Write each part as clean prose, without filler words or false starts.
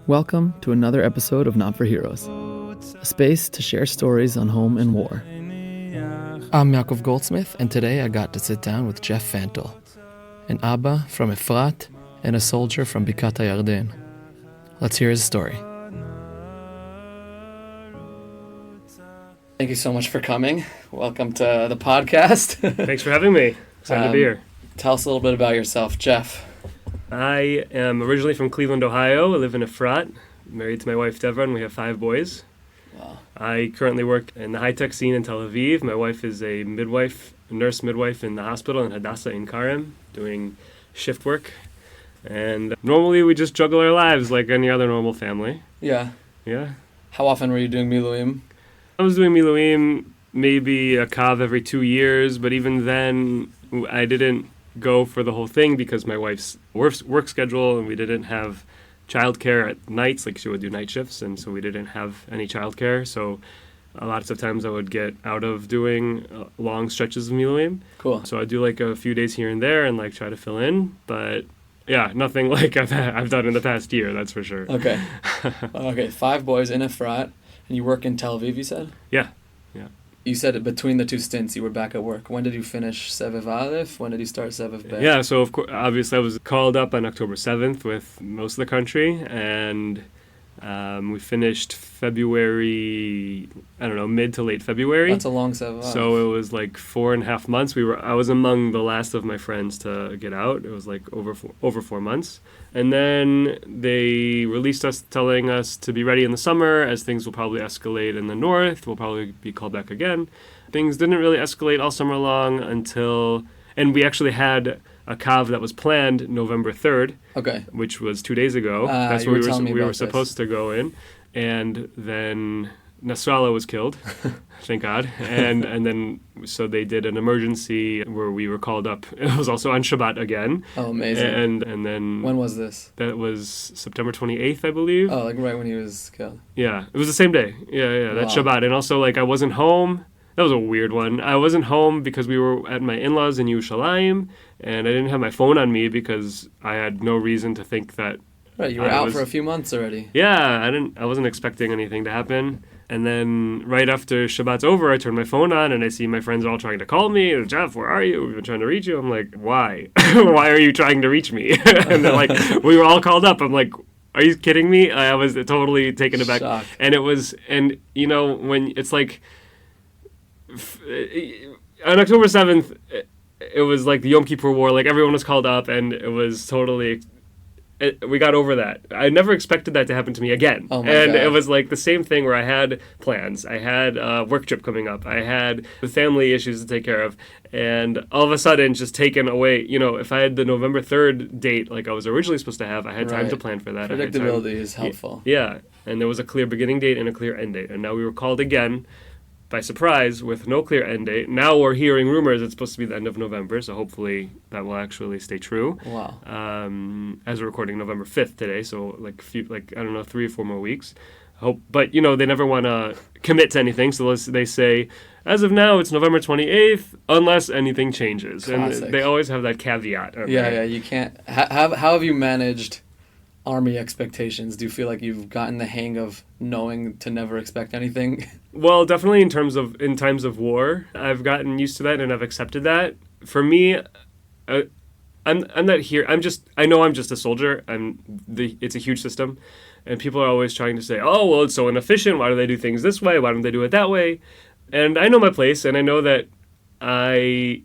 Welcome to another episode of Not for Heroes, a space to share stories on home and war. I'm Yaakov Goldsmith, and today I got to sit down with Jeff Fantl, an Abba from Efrat and a soldier from Chativat Hayerden. Let's hear his story. Thank you so much for coming. Welcome to the podcast. Thanks for having me. Excited to be here. Tell us a little bit about yourself, Jeff. I am originally from Cleveland, Ohio. I live in Efrat, married to my wife Devra, and we have 5 boys. Wow. I currently work in the high-tech scene in Tel Aviv. My wife is a nurse midwife in the hospital in Hadassah in Karem, doing shift work. And normally we just juggle our lives like any other normal family. Yeah. Yeah. How often were you doing miluim? I was doing miluim maybe a kav every 2 years, but even then I didn't go for the whole thing because my wife's work schedule, and we didn't have childcare at nights, like she would do night shifts, and so we didn't have any childcare. So a lot of times I would get out of doing long stretches of miluim. Cool. So I'd do like a few days here and there and like try to fill in, but yeah, nothing like I've done in the past year, that's for sure. Okay. Okay, 5 boys in Efrat, and you work in Tel Aviv, you said? Yeah. You said between the 2 stints you were back at work. When did you finish Sevev Aleph? When did you start Sevev Bet? Yeah, so of course, obviously I was called up on October 7th with most of the country, and we finished February, mid to late February. That's a long Sevev Aleph. So it was like 4.5 months. I was among the last of my friends to get out. It was like over 4 months. And then they released us, telling us to be ready in the summer, as things will probably escalate in the north. We'll probably be called back again. Things didn't really escalate all summer long and we actually had a kav that was planned November 3rd, okay, which was 2 days ago. That's where we were supposed to go in. And then Nasrallah was killed, thank God. And then so they did an emergency where we were called up. It was also on Shabbat again. Oh, amazing. And then... When was this? That was September 28th, I believe. Oh, like right when he was killed. Yeah, it was the same day. Yeah, that Shabbat. And also, like, I wasn't home. That was a weird one. I wasn't home because we were at my in-laws in Yerushalayim, and I didn't have my phone on me because I had no reason to think that... Right, you were out for a few months already. Yeah, I wasn't expecting anything to happen. And then right after Shabbat's over, I turn my phone on and I see my friends all trying to call me. Jeff, where are you? We've been trying to reach you. I'm like, why? Why are you trying to reach me? And they're like, we were all called up. I'm like, are you kidding me? I was totally taken aback. Shocked. And you know, when it's like, on October 7th, it was like the Yom Kippur War. Like everyone was called up and it was totally... we got over that. I never expected that to happen to me again. Oh my God. It was like the same thing where I had plans. I had a work trip coming up. I had family issues to take care of. And all of a sudden, just taken away. You know, if I had the November 3rd date like I was originally supposed to have, I had time to plan for that. Predictability is helpful. Yeah. And there was a clear beginning date and a clear end date. And now we were called again by surprise with no clear end date. Now we're hearing rumors it's supposed to be the end of November, so hopefully that will actually stay true. Wow. As we're recording November 5th today, so 3 or 4 more weeks. But you know, they never want to commit to anything, so they say as of now it's November 28th unless anything changes. Classic. And they always have that caveat. Yeah, you can't. How have you managed Army expectations? Do you feel like you've gotten the hang of knowing to never expect anything? Well, definitely in times of war, I've gotten used to that and I've accepted that. For me, I'm not here. I know I'm just a soldier. It's a huge system, and people are always trying to say, "Oh, well, it's so inefficient. Why do they do things this way? Why don't they do it that way?" And I know my place, and I know that I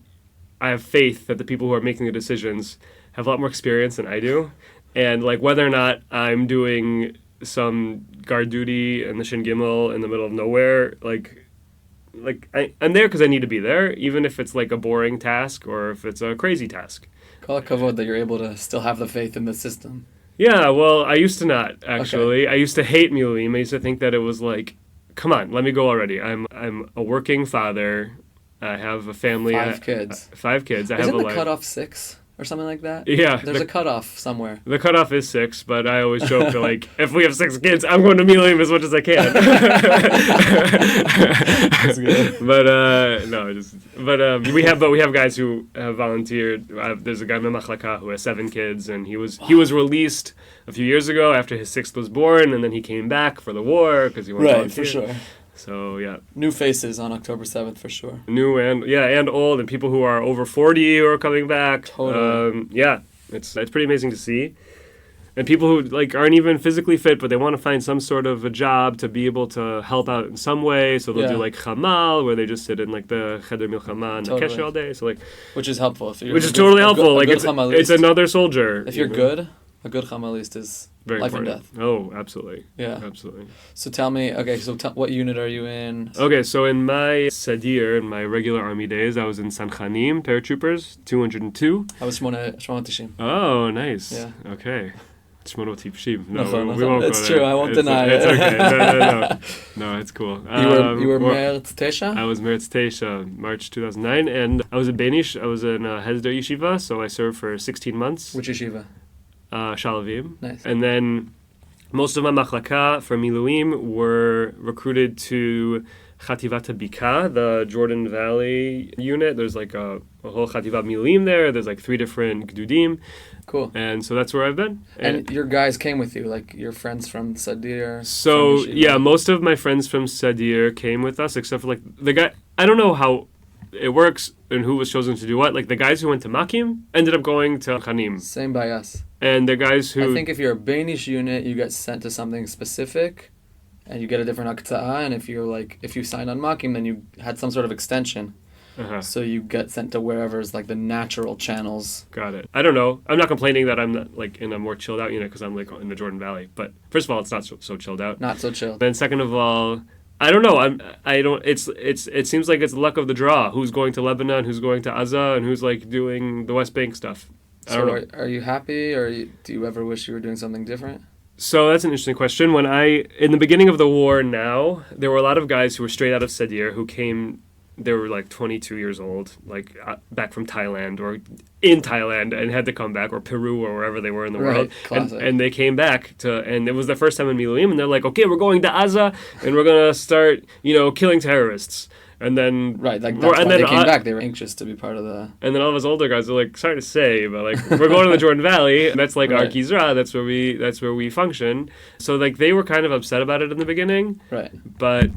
have faith that the people who are making the decisions have a lot more experience than I do. And like whether or not I'm doing some guard duty in the Shin Gimel in the middle of nowhere, I'm there because I need to be there, even if it's like a boring task or if it's a crazy task. Call kavod that you're able to still have the faith in the system. Yeah, well, I used to not, actually. Okay. I used to hate miluim. I used to think that it was like, come on, let me go already. I'm a working father. I have a family. 5 kids. 5 kids. I Isn't have a the life. cutoff 6? or something like that? Yeah. There's a cutoff somewhere. The cutoff is 6, but I always joke that, like, if we have 6 kids, I'm going to Milim as much as I can. That's good. We have guys who have volunteered. There's a guy in Machlaka who has 7 kids, and he was released a few years ago after his 6th was born, and then he came back for the war because he wanted to volunteer. Right, for sure. So, yeah. New faces on October 7th, for sure. New and old, and people who are over 40 who are coming back. Totally. It's pretty amazing to see. And people who, like, aren't even physically fit, but they want to find some sort of a job to be able to help out in some way. So they'll do, like, chamal, where they just sit in, like, the cheder milchama and the kesher all day. So, like, which is helpful. Which is totally helpful. Like, it's another soldier. If you're good, a good chamalist is very life important. and death. Oh, absolutely. Yeah. Absolutely. So tell me, what unit are you in? Okay, so in my Sadir, in my regular army days, I was in Sanchanim, paratroopers, 202. I was Shmona Tishim. Oh, nice. Yeah. Okay. Shmona Tishim. No, No, we won't go there. It's true, I won't deny it. It's okay. No, it's cool. You were Merz Tesha? I was Merz Tesha, March 2009, and I was a Benish. I was in Hesder Yeshiva, so I served for 16 months. Which yeshiva? Shalavim. Nice. And then most of my machlaka from Miluim were recruited to Chativat Bika, the Jordan Valley unit. There's like a whole Chativat Miluim there. There's like 3 different Gdudim. Cool. And so that's where I've been. And your guys came with you, like your friends from Sadir? So, yeah, most of my friends from Sadir came with us, except for like the guy, I don't know how it works and who was chosen to do what. Like the guys who went to Makim ended up going to Chanim. Same by us. And the guys who... I think if you're a Banish unit, you get sent to something specific, and you get a different akta'a, and if you signed on Makim, then you had some sort of extension. Uh-huh. So you get sent to wherever's like the natural channels. Got it. I don't know. I'm not complaining that I'm not like in a more chilled out unit because I'm like in the Jordan Valley. But first of all, it's not so chilled out. Not so chilled. Then second of all, I don't know. It seems like it's the luck of the draw. Who's going to Lebanon? Who's going to Gaza? And who's like doing the West Bank stuff? I don't know. Are you happy, or do you ever wish you were doing something different? So that's an interesting question. In the beginning of the war now, there were a lot of guys who were straight out of Sadir who came, they were like 22 years old, like back from Thailand or in Thailand and had to come back, or Peru or wherever they were in the world. And they came back and it was their first time in Miluim, and they're like, okay, we're going to Gaza and we're going to start, killing terrorists. And then that's why they came back. They were anxious to be part of the. And then all of us older guys are like, sorry to say, but like we're going to the Jordan Valley. And that's like our Gizra. That's where we function. So like they were kind of upset about it in the beginning. Right. But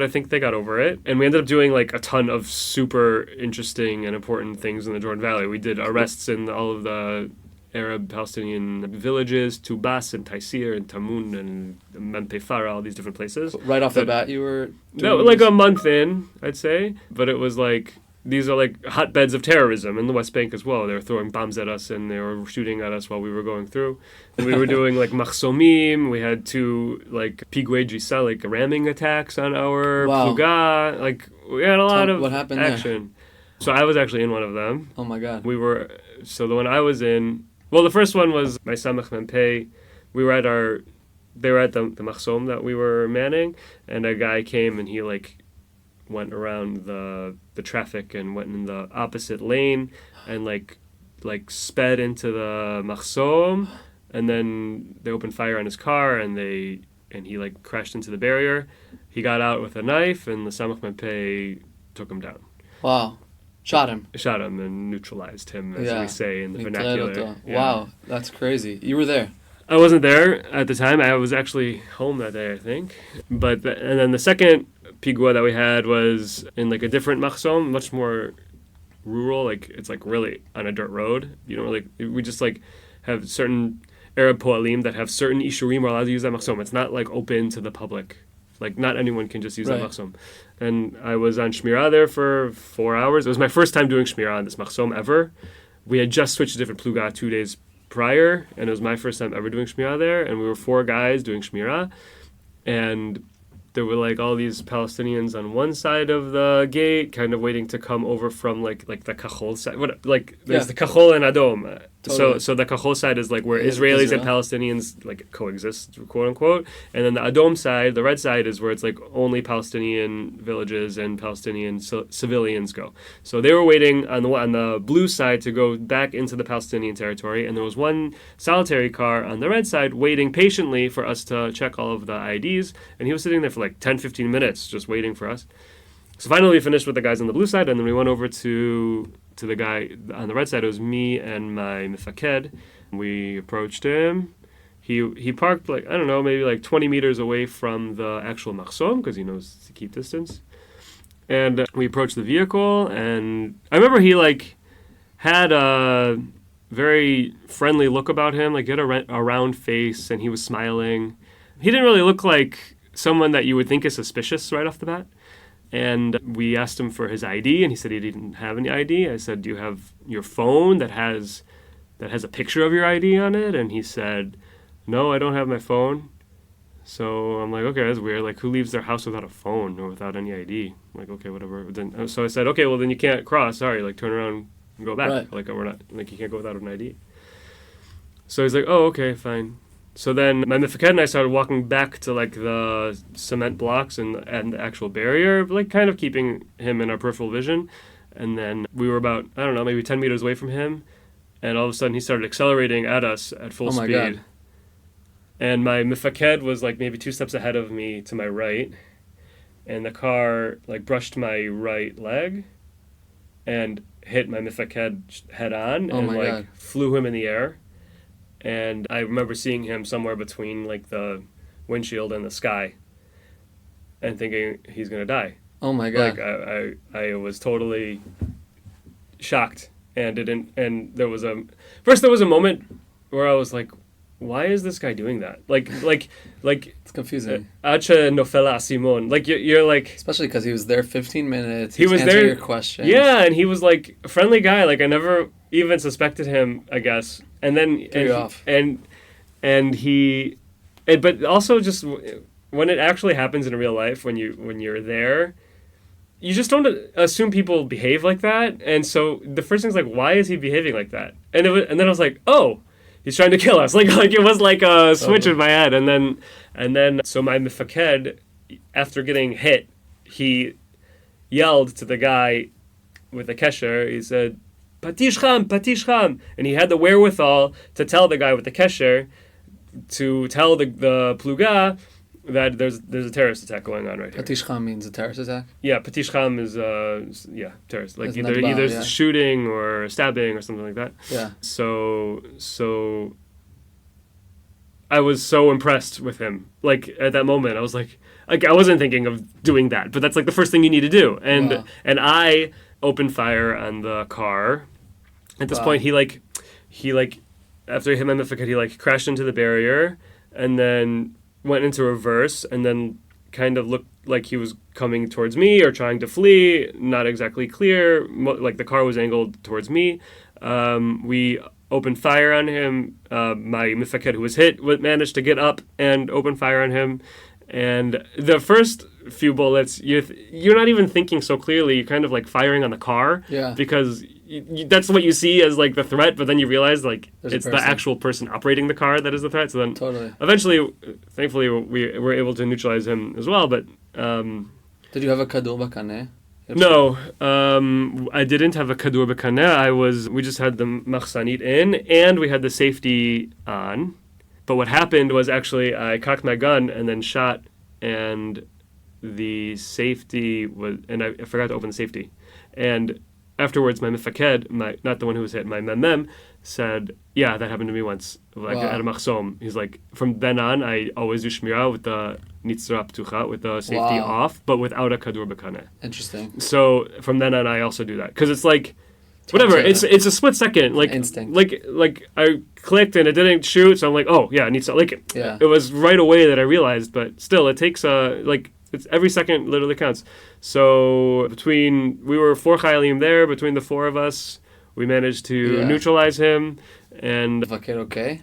I think they got over it, and we ended up doing like a ton of super interesting and important things in the Jordan Valley. We did arrests in all of the Arab Palestinian villages, Tubas and Taisir and Tamun and Mempefara, all these different places. Right off the bat, you were doing like a month in, I'd say. But it was like, these are like hotbeds of terrorism in the West Bank as well. They were throwing bombs at us and they were shooting at us while we were going through. And we were doing like machsomim. We had 2 like piguet jisa, like ramming attacks on our pluga. Like we had a lot of action. There? So I was actually in one of them. Oh my God. So the one I was in, well, the first one was my Samach Mempei. They were at the machsom that we were manning, and a guy came and he like went around the traffic and went in the opposite lane and like sped into the machsom, and then they opened fire on his car and he like crashed into the barrier. He got out with a knife and the Samach Mempei took him down. Wow. Shot him and neutralized him, as we say in the vernacular. Yeah. Wow, that's crazy. You were there. I wasn't there at the time. I was actually home that day, I think. And then the second pigua that we had was in like a different machsom, much more rural. Like it's like really on a dirt road. You don't really. We just like have certain Arab poalim that have certain ishurim are allowed to use that machsom. It's not like open to the public. Like not anyone can just use that machsom. And I was on Shmirah there for 4 hours. It was my first time doing Shmirah on this machsom ever. We had just switched to different pluga 2 days prior, and it was my first time ever doing Shmirah there. And we were 4 guys doing Shmirah, and there were like all these Palestinians on one side of the gate, kind of waiting to come over from like the Kachol side. The Kachol and Adom. Totally. So the Kahol side is like where Yeah, Israelis and Israel. Palestinians like coexist, quote unquote, and then the Adom side, the red side, is where it's like only Palestinian villages and Palestinian civilians go. So they were waiting on the blue side to go back into the Palestinian territory, and there was one solitary car on the red side waiting patiently for us to check all of the IDs, and he was sitting there for like 10, 15 minutes just waiting for us. So finally we finished with the guys on the blue side, and then we went over to the guy on the red side. It was me and my mifaked. We approached him. He parked like, I don't know, maybe like 20 meters away from the actual machsom because he knows to keep distance. And we approached the vehicle, and I remember he like had a very friendly look about him. Like he had a round face, and he was smiling. He didn't really look like someone that you would think is suspicious right off the bat. And we asked him for his ID, and he said he didn't have any ID. I said, "Do you have your phone that has a picture of your ID on it?" And he said, "No, I don't have my phone." So I'm like, "Okay, that's weird. Like, who leaves their house without a phone or without any ID?" I'm like, "Okay, whatever." Then, so I said, "Okay, well then you can't cross. Sorry, like turn around and go back. Right. Like we're not like you can't go without an ID." So he's like, "Oh, okay, fine." So then my mifaked and I started walking back to like the cement blocks and the actual barrier, like kind of keeping him in our peripheral vision. And then we were about, I don't know, maybe 10 meters away from him. And all of a sudden he started accelerating at us at full speed. God. And my mifaked was like maybe 2 steps ahead of me to my right. And the car like brushed my right leg and hit my mifaked head on and my like God. flew him in the air. And I remember seeing him somewhere between like the windshield and the sky and thinking he's going to die. Oh my God. Like I was totally shocked and there was a moment where I was like, why is this guy doing that? Like It's confusing. Acha nofela asimon. Like you're like, Especially because he was there 15 minutes. He was answering there- your questions. yeah, and he was like a friendly guy. Like I never even suspected him, I guess. And then Threw you off. But also just when it actually happens in real life, when you're there, you just don't assume people behave like that. And so the first thing's like, why is he behaving like that? And then I was like, oh, he's trying to kill us. Like it was like a switch in my head. And then so my mifaked, after getting hit, he yelled to the guy with the kesher. He said, "Patish cham, patish cham," and he had the wherewithal to tell the guy with the kesher to tell the pluga that there's a terrorist attack going on right here. Patish Cham means a terrorist attack? Yeah, patish cham is terrorist. Like As either Nadba, yeah. shooting or stabbing or something like that. Yeah. So I was so impressed with him. Like at that moment, I was like I wasn't thinking of doing that, but that's like the first thing you need to do. And Wow. and I opened fire on the car. At this Wow. point, he after he hit my mifaked, he like crashed into the barrier and then went into reverse and then kind of looked like he was coming towards me or trying to flee. Not exactly clear. Like the car was angled towards me. We opened fire on him. My mifaked, who was hit, managed to get up and open fire on him. And the first few bullets, you're not even thinking so clearly. You're kind of like firing on the car, Yeah. because that's what you see as like the threat. But then you realize like There's a it's the person. actual person operating the car that is the threat. So then Totally. eventually, thankfully, we were able to neutralize him as well. But Did you have a kadur b'kaneh? no, I didn't have a kadur b'kaneh. We just had the machsanit in, and we had the safety on. But what happened was actually I cocked my gun and then shot, and the safety was, and I forgot to open the safety. And afterwards, my mifaked, not the one who was hit, my mem, said, "Yeah, that happened to me once, like Wow. at a machsom." He's like, from then on, I always do shmirah with the nitzra ptucha, with the safety Wow. off, but without a kadur b'kaneh. Interesting. So from then on, I also do that because it's like, whatever. Gotcha. It's a split second. Like Instinct. Like I clicked and it didn't shoot, so I'm like, oh yeah, I need to like. Yeah. It was right away that I realized, but still, it takes it's every second literally counts. So we were 4 chayalim there. Between the 4 of us, we managed to Yeah. neutralize him, and Vakir okay?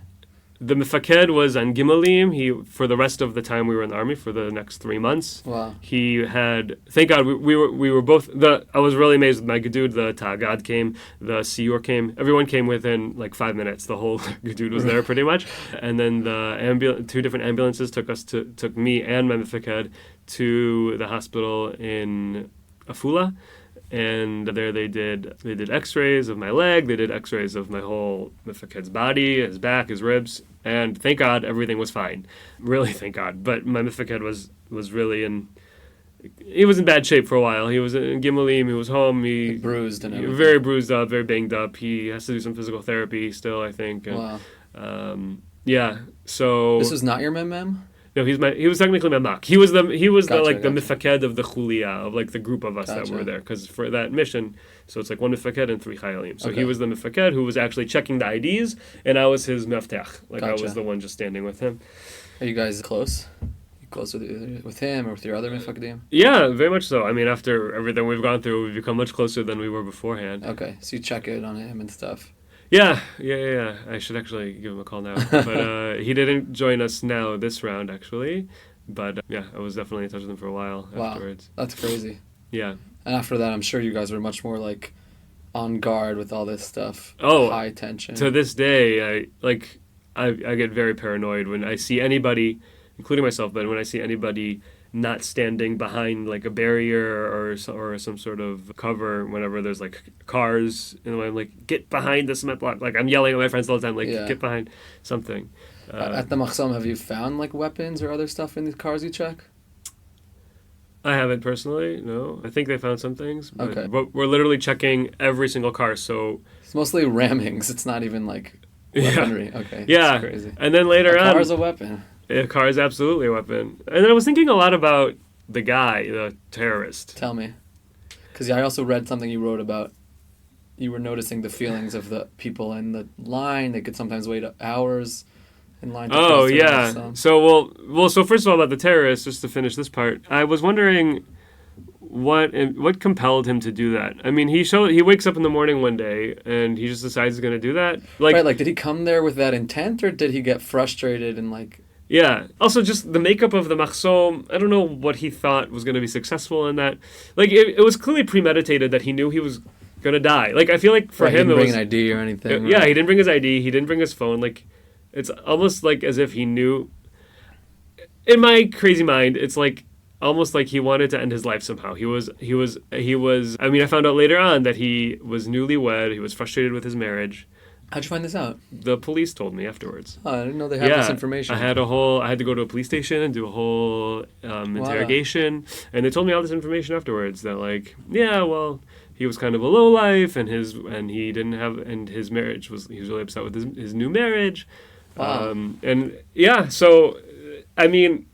The mifaked was on Gimalim. For the rest of the time we were in the army, for the next 3 months. Wow. He had, thank God, we were both, I was really amazed with my Gadud. The Ta'agad came, the Siyur came. Everyone came within like 5 minutes. The whole Gadud was there pretty much. And then the 2 different ambulances took me and my mifaked to the hospital in Afula. And there they did x-rays of my leg, they did x-rays of my whole mifaked's body, his back, his ribs, and thank God everything was fine. Really, thank God. But my mifaked was really he was in bad shape for a while. He was in Gimalim, he was home, bruised and everything. Very bruised up, very banged up. He has to do some physical therapy still, I think. And, wow. Yeah, so... This was not your mem? No, he was technically my mak. He was the Gotcha. mifaked of the chulia, of like the group of us that Gotcha. were there, because for that mission, so it's like 1 mifaked and 3 chayalim. So Okay. he was the mifaked who was actually checking the IDs, and I was his meftech. Like I Gotcha. was the one just standing with him. Are you guys close? You close with him or with your other mifakdim? Yeah, very much so. I mean, after everything we've gone through, we've become much closer than we were beforehand. Okay, so you check it on him and stuff. Yeah. I should actually give him a call now, but he didn't join us now this round actually. But yeah, I was definitely in touch with him for a while afterwards. That's crazy. Yeah. And after that, I'm sure you guys were much more like on guard with all this stuff. Oh, high tension. To this day, I get very paranoid when I see anybody, including myself, but when I see anybody not standing behind like a barrier or some sort of cover whenever there's like cars in the way, I'm like, get behind the cement block. Like I'm yelling at my friends all the time, like get behind something. At the Machsom, have you found like weapons or other stuff in these cars you check? I haven't personally, no. I think they found some things, but Okay. we're literally checking every single car, so... It's mostly rammings. It's not even like weaponry. Yeah. Okay. Yeah. That's crazy. And then later on... A car is a weapon. A car is absolutely a weapon. And then I was thinking a lot about the guy, the terrorist. Tell me. Because I also read something you wrote about. You were noticing the feelings of the people in the line. They could sometimes wait hours in line to Oh, cross the yeah. Machsom. So first of all, about the terrorist, just to finish this part, I was wondering what compelled him to do that. I mean, he wakes up in the morning one day and he just decides he's going to do that. Right, did he come there with that intent, or did he get frustrated and like... Yeah. Also, just the makeup of the Machsom, I don't know what he thought was going to be successful in that. Like, it was clearly premeditated that he knew he was going to die. Like, I feel like for him he it didn't was... bring an ID or anything. Yeah, right? he didn't bring his ID. He didn't bring his phone. Like, it's almost like as if he knew... In my crazy mind, it's like almost like he wanted to end his life somehow. He was. I mean, I found out later on that he was newlywed. He was frustrated with his marriage. How'd you find this out? The police told me afterwards. Oh, I didn't know they had this information. I had to go to a police station and do a whole interrogation, and they told me all this information afterwards. That he was kind of a lowlife, and his marriage he was really upset with his new marriage. Wow. So I mean,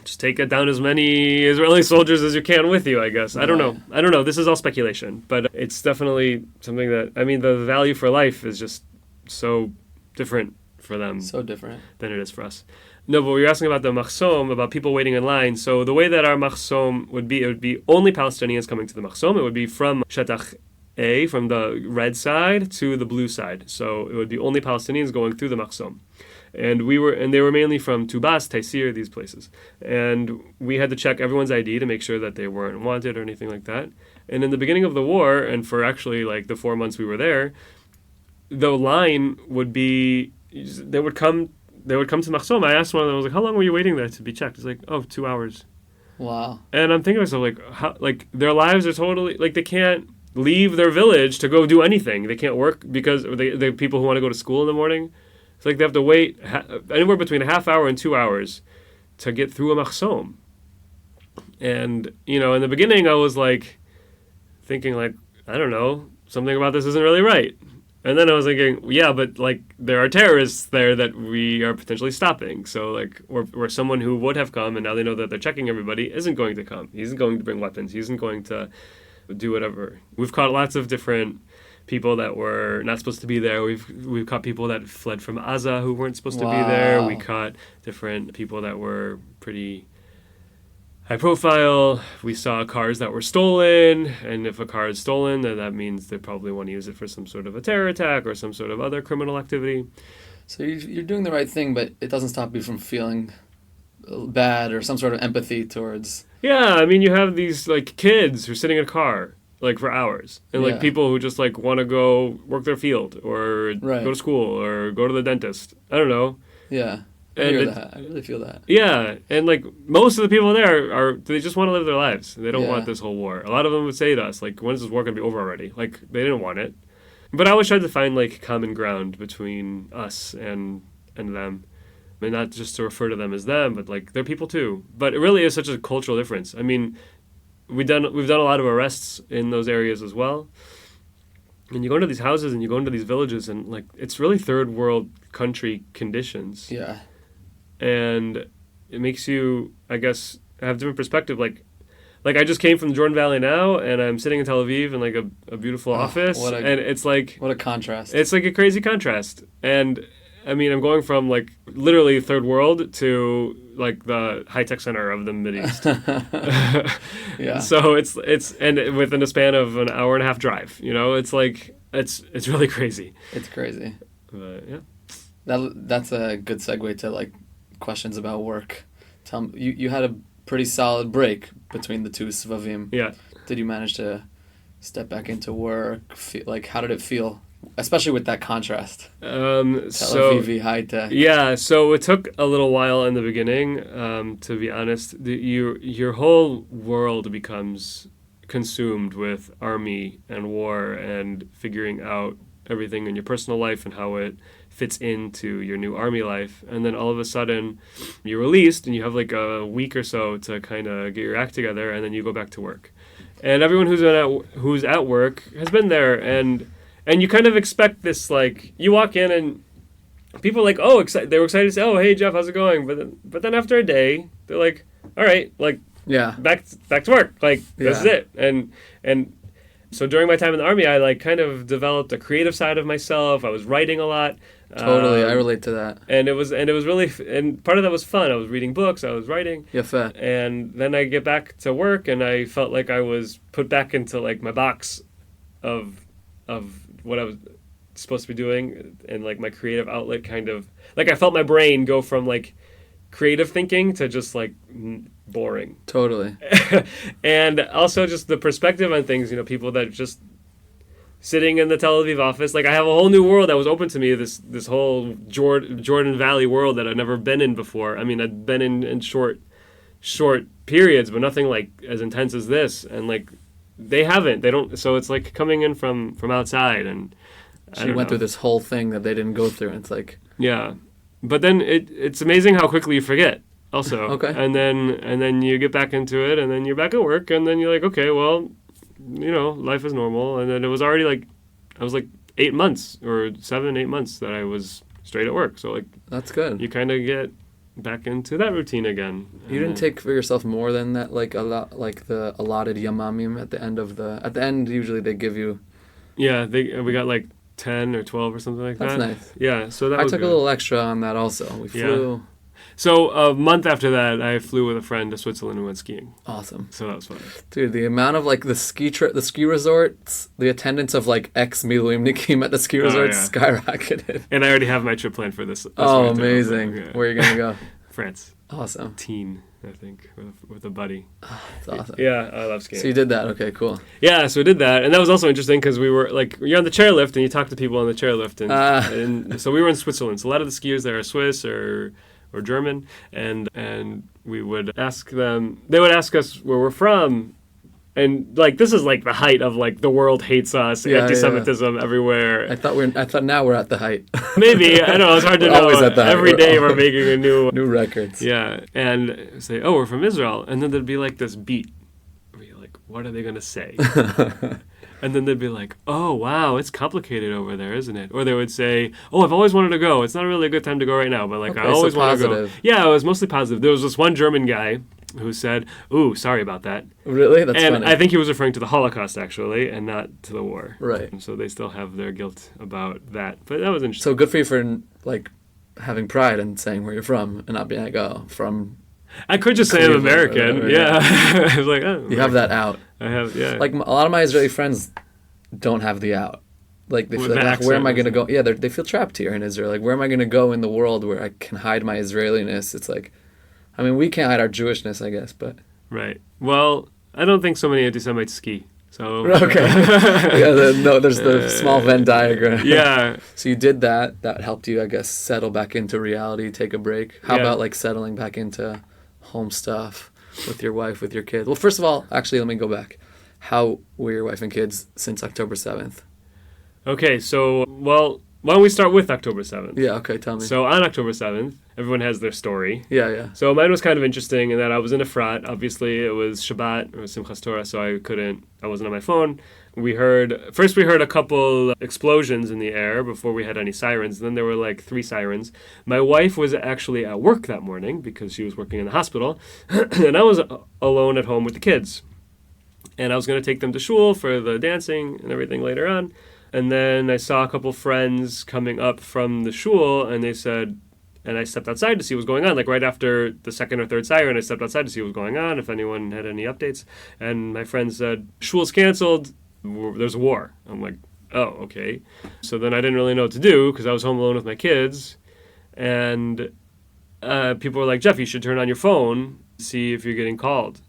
just take it down as many Israeli soldiers as you can with you, I guess. I don't know. This is all speculation, but it's definitely something that, I mean, the value for life is just so different for them. So different. Than it is for us. No, but you're asking about the Machsom, about people waiting in line. So the way that our Machsom would be, it would be only Palestinians coming to the Machsom. It would be from Shidduch A, from the red side, to the blue side. So it would be only Palestinians going through the Machsom. And they were mainly from Tubas, Taysir, these places. And we had to check everyone's ID to make sure that they weren't wanted or anything like that. And in the beginning of the war, and for actually like the 4 months we were there, the line would be, they would come to Machsom. I asked one of them, I was like, how long were you waiting there to be checked? It's like, 2 hours. Wow. And I'm thinking to myself, like their lives are totally, like they can't leave their village to go do anything. They can't work because the people who want to go to school in the morning, it's like they have to wait anywhere between a half hour and 2 hours to get through a Machsom. And, in the beginning I was like thinking like, I don't know, something about this isn't really right. And then I was thinking, yeah, but like there are terrorists there that we are potentially stopping. So like, or someone who would have come and now they know that they're checking everybody isn't going to come. He isn't going to bring weapons. He isn't going to do whatever. We've caught lots of different people that were not supposed to be there. We've caught people that fled from Gaza who weren't supposed to be there. We caught different people that were pretty, high profile. We saw cars that were stolen, and if a car is stolen, then that means they probably want to use it for some sort of a terror attack or some sort of other criminal activity. So you're doing the right thing, but it doesn't stop you from feeling bad or some sort of empathy towards... Yeah, I mean, you have these, like, kids who are sitting in a car, like, for hours. And, like, people who just, like, want to go work their field or go to school or go to the dentist. I don't know. Yeah. I hear that. I really feel that. Yeah. And, like, most of the people there they just want to live their lives. They don't want this whole war. A lot of them would say to us, like, when's this war going to be over already? Like, they didn't want it. But I always tried to find, like, common ground between us and them. I mean, not just to refer to them as them, but, like, they're people too. But it really is such a cultural difference. I mean, we've done a lot of arrests in those areas as well. And you go into these houses and you go into these villages and, like, it's really third world country conditions. Yeah. And it makes you, I guess, have a different perspective. Like I just came from the Jordan Valley now, and I'm sitting in Tel Aviv in, like, a beautiful office. And it's like... What a contrast. It's like a crazy contrast. And, I mean, I'm going from, like, literally third world to, like, the high-tech center of the Mideast. Yeah. So it's and within a span of an hour and a half drive, you know? It's like, it's really crazy. It's crazy. But, yeah. That's a good segue to, like, questions about work. Tell me, you had a pretty solid break between the two Svavim. Yeah. Did you manage to step back into work? Like, how did it feel? Especially with that contrast. Tel Aviv high tech. Yeah, so it took a little while in the beginning, to be honest. Your whole world becomes consumed with army and war and figuring out everything in your personal life and how it fits into your new army life. And then all of a sudden you're released and you have like a week or so to kind of get your act together, and then you go back to work. And everyone who's at work has been there, and you kind of expect this, like, you walk in and people are like, oh, they were excited to say, oh, hey, Jeff, how's it going? But then after a day, they're like, all right, like, back to work. Like, this is it. And so during my time in the army, I, like, kind of developed a creative side of myself. I was writing a lot. Totally, I relate to that. And it was really, and part of that was fun. I was reading books, I was writing. Yeah, fair. And then I get back to work, and I felt like I was put back into, like, my box of what I was supposed to be doing, and, like, my creative outlet kind of, like, I felt my brain go from, like, creative thinking to just, like, boring. Totally. And also just the perspective on things, you know, people that just sitting in the Tel Aviv office, like, I have a whole new world that was open to me, this whole Jordan Valley world that I'd never been in before. I mean, I'd been in short periods, but nothing, like, as intense as this. And, like, they don't, so it's like coming in from outside. And she went through this whole thing that they didn't go through, and it's like, yeah, but then it's amazing how quickly you forget also. Okay. And then you get back into it, and then you're back at work, and then you're like, okay, well, you know, life is normal. And then it was already, like, I was like 8 months or 7-8 months that I was straight at work, so, like, that's good. You kind of get back into that routine again. You didn't take for yourself more than that, like, a lot, like the allotted yamamim at the end usually they give you. Yeah, we got like 10 or 12 or something like that. That's nice. Yeah, so that I was took good. a little extra on that also. We flew. Yeah. So a month after that, I flew with a friend to Switzerland and went skiing. Awesome. So that was fun. Dude, the amount of, like, the ski resorts, the attendance of, like, ex-miluimnikim at the ski resorts skyrocketed. And I already have my trip planned for this. Oh, amazing. Yeah. Where are you going to go? France. Awesome. Teen, I think, with a buddy. Oh, that's awesome. Yeah, I love skiing. So you did that. Okay, cool. Yeah, so we did that. And that was also interesting because we were, like, you're on the chairlift and you talk to people on the chairlift. And so we were in Switzerland. So a lot of the skiers there are Swiss or German. And we would ask them, they would ask us where we're from. And, like, this is, like, the height of, like, the world hates us, anti-Semitism everywhere. I thought now we're at the height. Maybe. I don't know. It's hard to know. Always at the height. Every day we're making a new records. Yeah. And say, oh, we're from Israel. And then there'd be, like, this beat. Where you're like, what are they going to say? And then they'd be like, oh, wow, it's complicated over there, isn't it? Or they would say, oh, I've always wanted to go. It's not really a good time to go right now, but, like, okay, I always want to go. Yeah, it was mostly positive. There was this one German guy who said, ooh, sorry about that. Really? That's funny. And I think he was referring to the Holocaust, actually, and not to the war. Right. And so they still have their guilt about that. But that was interesting. So good for you for, like, having pride in saying where you're from and not being like, oh, from I could just say I'm American. Whatever, yeah. I was like, oh, you have that out. I have, yeah. Like a lot of my Israeli friends don't have the out. Like they feel like, where am I going to go? Yeah, they feel trapped here in Israel. Like, where am I going to go in the world where I can hide my Israeliness? It's like, I mean, we can't hide our Jewishness, I guess, but right. Well, I don't think so many anti-Semites ski. So okay. Yeah, there's the small Venn diagram. Yeah. So you did that. That helped you, I guess, settle back into reality, take a break. How about like settling back into home stuff with your wife, with your kids? Well, first of all, actually, let me go back. How were your wife and kids since October 7th? Okay, so, well, why don't we start with October 7th? Yeah, okay, tell me. So on October 7th, everyone has their story. Yeah. So mine was kind of interesting in that I was in a frat. Obviously, it was Shabbat or Simchas Torah, so I wasn't on my phone. We heard a couple explosions in the air before we had any sirens. Then there were like 3 sirens. My wife was actually at work that morning because she was working in the hospital. And I was alone at home with the kids. And I was going to take them to shul for the dancing and everything later on. And then I saw a couple friends coming up from the shul, and they said, and I stepped outside to see what was going on. Like right after the second or third siren, I stepped outside to see what was going on, if anyone had any updates. And my friends said, shul's canceled, there's a war. I'm like, oh, okay. So then I didn't really know what to do because I was home alone with my kids. And people were like, Jeff, you should turn on your phone, see if you're getting called.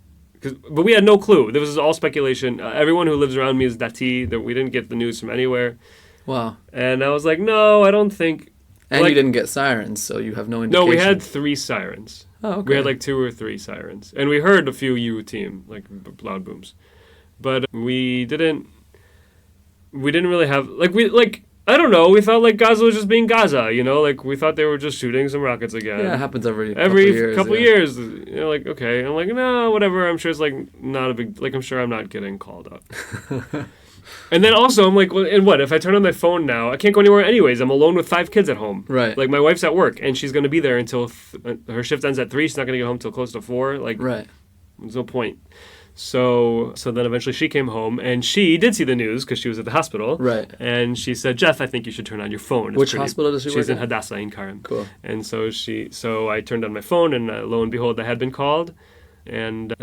But we had no clue. This was all speculation. Everyone who lives around me is dati. That we didn't get the news from anywhere. Wow. And I was like, no, I don't think. And you didn't get sirens, so you have no indication. No, we had 3 sirens. Oh, okay. We had like 2 or 3 sirens. And we heard a few team, like loud booms. But we didn't really have, I don't know, we thought like Gaza was just being Gaza, you know? Like we thought they were just shooting some rockets again. Yeah, it happens every couple years. You know, like, okay. I'm like, no, whatever. I'm sure it's like not a big, like I'm sure I'm not getting called up. And then also I'm like, well, and what? If I turn on my phone now, I can't go anywhere anyways. I'm alone with 5 kids at home. Right. Like my wife's at work and she's going to be there until her shift ends at 3. She's not going to get home till close to 4. Like, right. There's no point. So then eventually she came home and she did see the news because she was at the hospital. Right. And she said, Jeff, I think you should turn on your phone. Which hospital does she work at? She's in Hadassah in Karim. Cool. And so I turned on my phone and lo and behold, I had been called and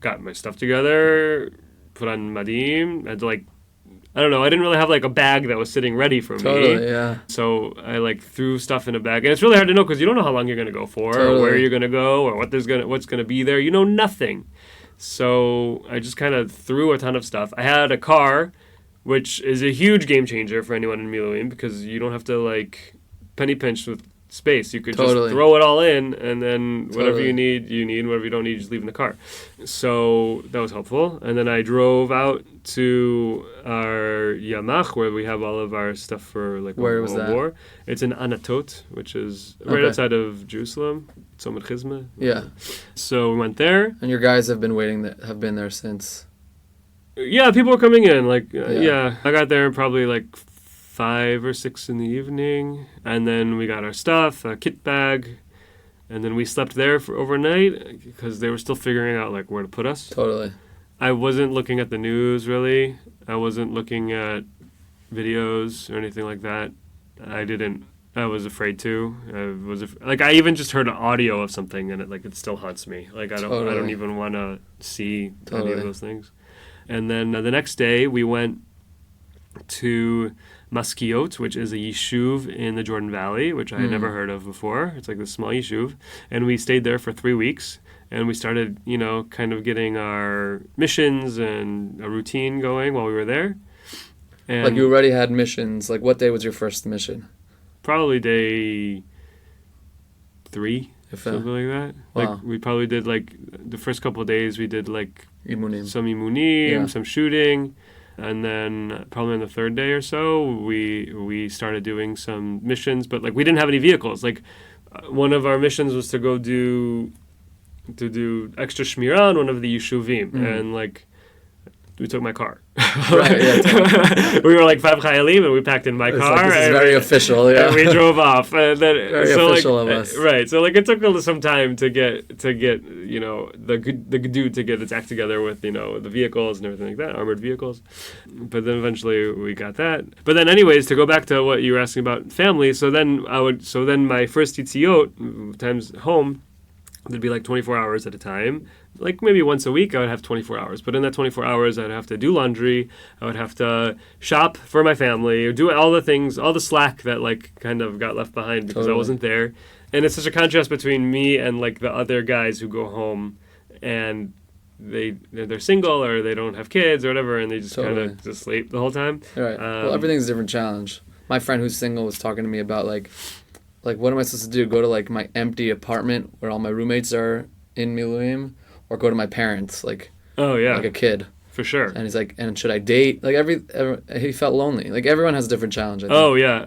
got my stuff together, put on Madim, had like, I don't know, I didn't really have like a bag that was sitting ready for me. Totally, yeah. So I like threw stuff in a bag. And it's really hard to know because you don't know how long you're going to go for or where you're going to go or what's going to be there. You know nothing. So I just kind of threw a ton of stuff. I had a car, which is a huge game changer for anyone in Miluim because you don't have to like penny pinch with space. You could just throw it all in and then whatever you need, whatever you don't need, you just leave in the car. So that was helpful. And then I drove out to our Yamach where we have all of our stuff for like World War. It's in Anatot, which is right outside of Jerusalem. Tzomot Chizma. Yeah. So we went there. And your guys have been been there since. Yeah, people were coming in. Like, I got there probably like 5 or 6 in the evening, and then we got our stuff, a kit bag, and then we slept there for overnight because they were still figuring out like where to put us. Totally. I wasn't looking at the news really. I wasn't looking at videos or anything like that. I was afraid to. I even just heard an audio of something and it still haunts me. Like I don't even want to see any of those things. And then the next day we went to Maskiot, which is a yishuv in the Jordan Valley, which I had never heard of before. It's like this small yishuv. And we stayed there for 3 weeks. And we started, kind of getting our missions and a routine going while we were there. And like you already had missions. Like what day was your first mission? Probably day 3, something like that. Wow. Like we probably did like the first couple of days we did like Imunim. Some imunim, some shooting. And then probably on the 3rd day or so, we started doing some missions, but like we didn't have any vehicles. Like one of our missions was to go do extra shmirah on one of the yeshuvim, and like we took my car. Right, yeah, we were like 5 chayalim, and we packed in my car. Like, this is very official, yeah. And we drove off. And then, very official of us. Right, so like it took some time to get the Gedud to get its act together with the vehicles and everything like that, armored vehicles. But then eventually we got that. But then anyways, to go back to what you were asking about family, so then my first yitziot times home there'd be like 24 hours at a time. Like maybe once a week I would have 24 hours. But in that 24 hours, I'd have to do laundry. I would have to shop for my family, or do all the things, all the slack that like kind of got left behind because I wasn't there. And it's such a contrast between me and like the other guys who go home and they're single or they don't have kids or whatever, and they just kind of just sleep the whole time. Right. Well, everything's a different challenge. My friend who's single was talking to me about like what am I supposed to do? Go to like my empty apartment where all my roommates are in Miluim, or go to my parents like like a kid. For sure. And he's like, and should I date? Like he felt lonely. Like everyone has a different challenge, I think. Oh yeah,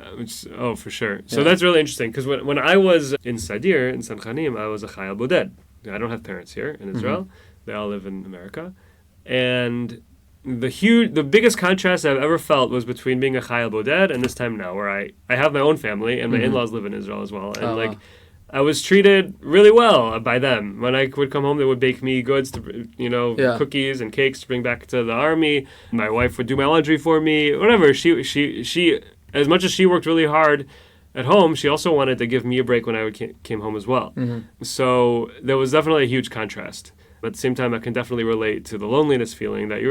for sure. So that's really interesting because when I was in Sadir in San Khanim, I was a Chayal Boded. I don't have parents here in Israel. They all live in America, and the biggest contrast I've ever felt was between being a Chayal Boded and this time now, where I have my own family and my in-laws live in Israel as well, and I was treated really well by them. When I would come home, they would bake me goods, cookies and cakes to bring back to the army. My wife would do my laundry for me, whatever. She as much as she worked really hard at home, she also wanted to give me a break when I came home as well. So there was definitely a huge contrast. But at the same time, I can definitely relate to the loneliness feeling that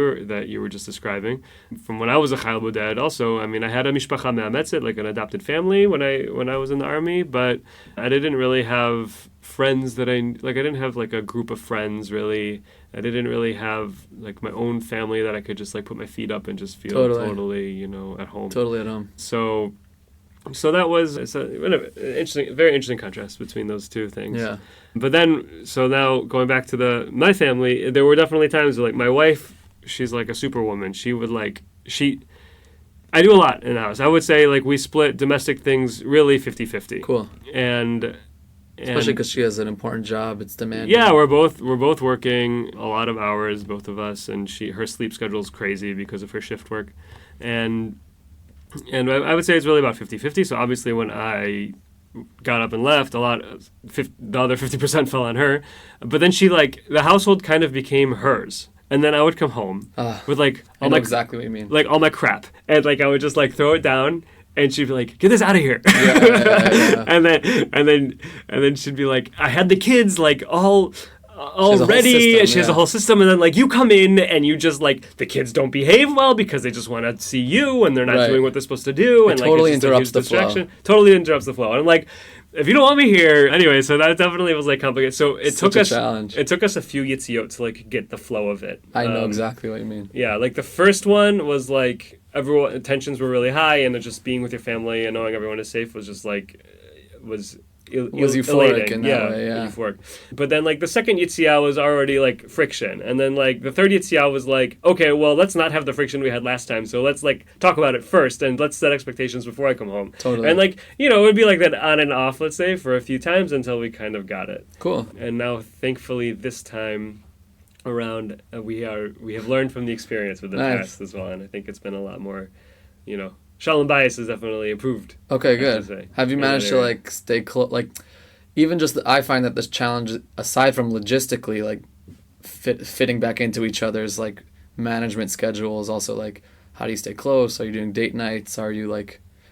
you were just describing. From when I was a Chayal Boded, also, I mean, I had a mishpacha me'ametzet, like an adopted family when I was in the army, but I didn't really have friends that I didn't have like a group of friends really. I didn't really have like my own family that I could just like put my feet up and just feel totally at home. Totally at home. So that was very interesting contrast between those two things. Yeah. But then, so now going back to my family, there were definitely times where, like, my wife, she's like a superwoman. She would I do a lot in the house. I would say, like, we split domestic things really 50-50. Cool. And especially because she has an important job. It's demanding. Yeah, we're both working a lot of hours, both of us, and her sleep schedule is crazy because of her shift work. And I would say it's really about 50-50. So obviously when I got up and left, the other 50% fell on her. But then the household kind of became hers. And then I would come home with exactly what you mean. Like all my crap. And I would just throw it down, and she'd be like, "Get this out of here." Yeah. and then she'd be like, "I had the kids all ready." She has a whole system, and then you come in and you just the kids don't behave well because they just want to see you and they're not doing what they're supposed to do, and totally it's interrupts the flow. Totally interrupts the flow. And I'm like, if you don't want me here anyway, so that definitely was complicated. So it took us a few yitziot to get the flow of it. I know exactly what you mean. Yeah, the first one was everyone tensions were really high, and just being with your family and knowing everyone is safe was just was euphoric in that way, euphoric. But then the second Yitzhak was already friction, and then the third Yitzhak was okay, well, let's not have the friction we had last time, so let's talk about it first and let's set expectations before I come home. Totally. And it would be like that on and off, let's say, for a few times until we kind of got it. Cool. And now thankfully this time around we have learned from the experience with the past as well, and I think it's been a lot more, Shalom Bayis has definitely improved. Okay, good. Have you managed to stay close? Even just I find that this challenge, aside from logistically fitting back into each other's management schedules, also how do you stay close? Are you doing date nights? Are you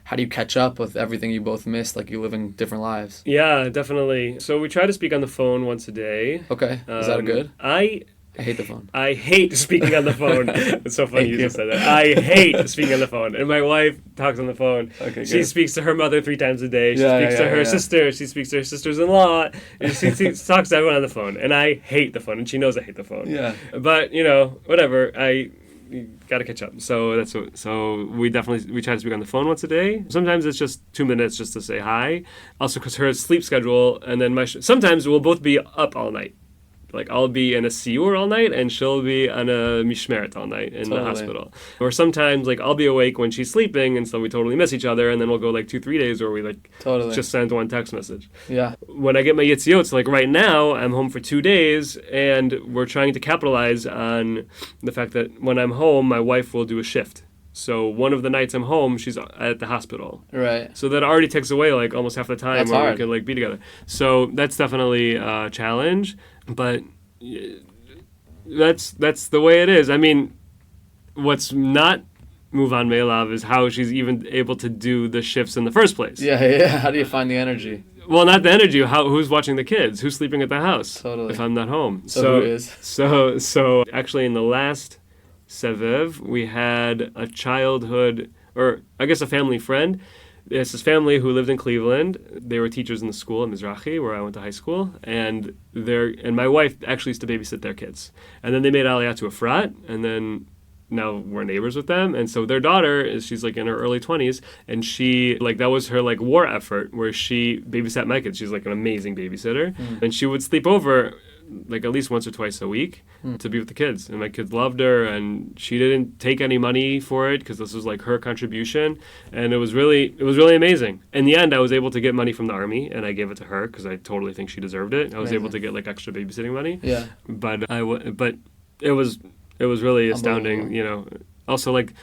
how do you catch up with everything you both missed? You live in different lives. Yeah, definitely. So we try to speak on the phone once a day. Okay, is that good? I hate the phone. I hate speaking on the phone. It's so funny you just said that. I hate speaking on the phone. And my wife talks on the phone. Okay, she speaks to her mother 3 times a day. She speaks to her sister. She speaks to her sisters-in-law. She talks to everyone on the phone. And I hate the phone. And she knows I hate the phone. Yeah. But, whatever. You gotta catch up. So we try to speak on the phone once a day. Sometimes it's just 2 minutes just to say hi. Also because her sleep schedule, and then sometimes we'll both be up all night. I'll be in a siyur all night, and she'll be on a mishmeret all night in the hospital. Or sometimes, I'll be awake when she's sleeping, and so we totally miss each other, and then we'll go 2-3 days where we just send one text message. Yeah. When I get my yitziot, right now, I'm home for 2 days, and we're trying to capitalize on the fact that when I'm home, my wife will do a shift. So one of the nights I'm home, she's at the hospital. Right. So that already takes away almost half the time that's where hard. we could be together. So that's definitely a challenge, but that's the way it is. I mean, what's not Muvan Me'elav is how she's even able to do the shifts in the first place. Yeah. How do you find the energy? Well, not the energy. Who's watching the kids? Who's sleeping at the house? Totally. If I'm not home. So who is? So actually, in the last Sevev, we had a childhood, or I guess a family friend. It's this family who lived in Cleveland. They were teachers in the school at Mizrahi, where I went to high school, and my wife actually used to babysit their kids. And then they made Aliyah to a frat, and then now we're neighbors with them. And so their daughter she's like in her early 20s, and she like that was her like war effort where she babysat my kids. She's like an amazing babysitter, and she would sleep over like at least once or twice a week to be with the kids, and my kids loved her, and she didn't take any money for it because this was like her contribution, and it was really amazing. In the end, I was able to get money from the army, and I gave it to her because I totally think she deserved it. I was able to get like extra babysitting money. Yeah, but it was really astounding, you know. Also, like,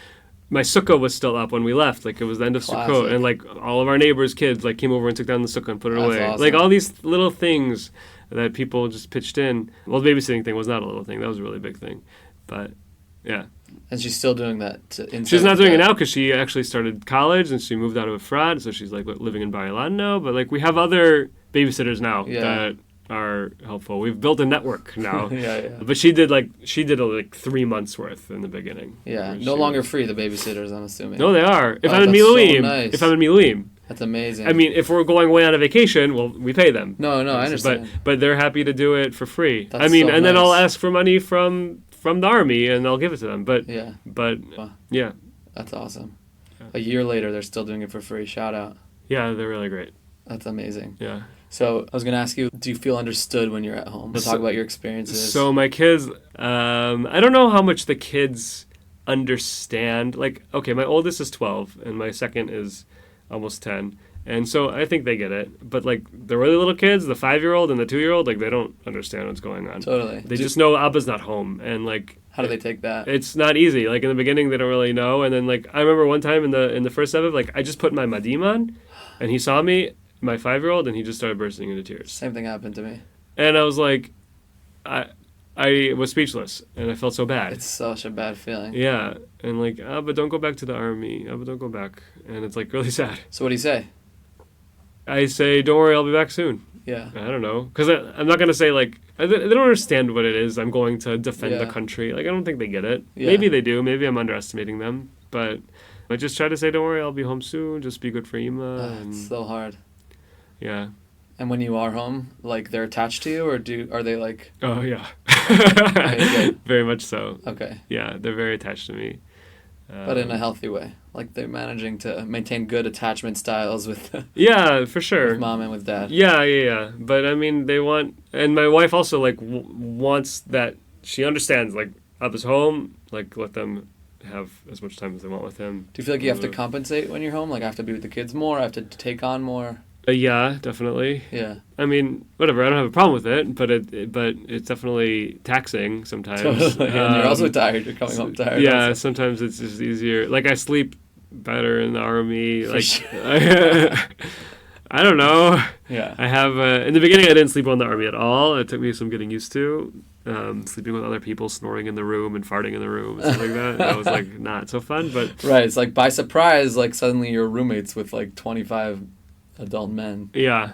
my sukkah was still up when we left. Like, it was the end of Sukkot, and like all of our neighbors' kids like came over and took down the sukkah and put it away. Awesome. Like all these little things that people just pitched in. Well, the babysitting thing was not a little thing. That was a really big thing. But, yeah. And she's still doing that. She's not doing it now because she actually started college and she moved out of a frat, so she's like living in Bar Ilan now. But like we have other babysitters now that are helpful. We've built a network now. Yeah. But she did like 3 months worth in the beginning. Yeah. No longer free, the babysitters, I'm assuming. No, they are. If I'm in Miluim. So nice. If I'm in Miluim. That's amazing. I mean, if we're going away on a vacation, well, we pay them. No, I understand. But they're happy to do it for free. That's I mean, so and then I'll nice. ask for money from the army, and I'll give it to them. But Wow. yeah. That's awesome. Yeah. A year later, they're still doing it for free. Shout out. Yeah, they're really great. That's amazing. Yeah. So I was going to ask you, do you feel understood when you're at home? Let's talk about your experiences. So my kids, I don't know how much the kids understand. Like, okay, my oldest is 12, and my second is almost 10. And so I think they get it. But, like, the really little kids, the 5-year-old and the 2-year-old, like, they don't understand what's going on. Totally. They just know Abba's not home. And, like... How do they take that? It's not easy. Like, in the beginning, they don't really know. And then, like, I remember one time in the first Sevev, like, I just put my madim on, and he saw me, my 5-year-old, and he just started bursting into tears. Same thing happened to me. And I was like... I was speechless, and I felt so bad. It's such a bad feeling. Yeah, and like, but don't go back to the army. But don't go back. And it's like really sad. So what do you say? I say, don't worry, I'll be back soon. Yeah. I don't know. Because I'm not going to say, like, they don't understand what it is. I'm going to defend the country. Like, I don't think they get it. Yeah. Maybe they do. Maybe I'm underestimating them. But I just try to say, don't worry, I'll be home soon. Just be good for Ima. It's so hard. Yeah. And when you are home, like, they're attached to you, or are they like... Oh, yeah. Okay. Very much so. Okay. Yeah, they're very attached to me. But in a healthy way. Like, they're managing to maintain good attachment styles with... Yeah, for sure. With mom and with dad. Yeah. But, I mean, they want... And my wife also, like, wants that... She understands, like, Abba's home. Like, let them have as much time as they want with him. Do you feel like you have to compensate when you're home? Like, I have to be with the kids more? I have to take on more? Yeah, definitely. Yeah. I mean, whatever. I don't have a problem with it, but it's definitely taxing sometimes. Totally. And you're also tired. You're coming home tired. Yeah, also. sometimes it's just easier. Like, I sleep better in the army. Like, sure. I don't know. Yeah. I have in the beginning I didn't sleep well in the army at all. It took me some getting used to. Sleeping with other people, snoring in the room and farting in the room and stuff like that. That was like not so fun. But right, it's like by surprise, like suddenly you're roommates with like 25 adult men. Yeah.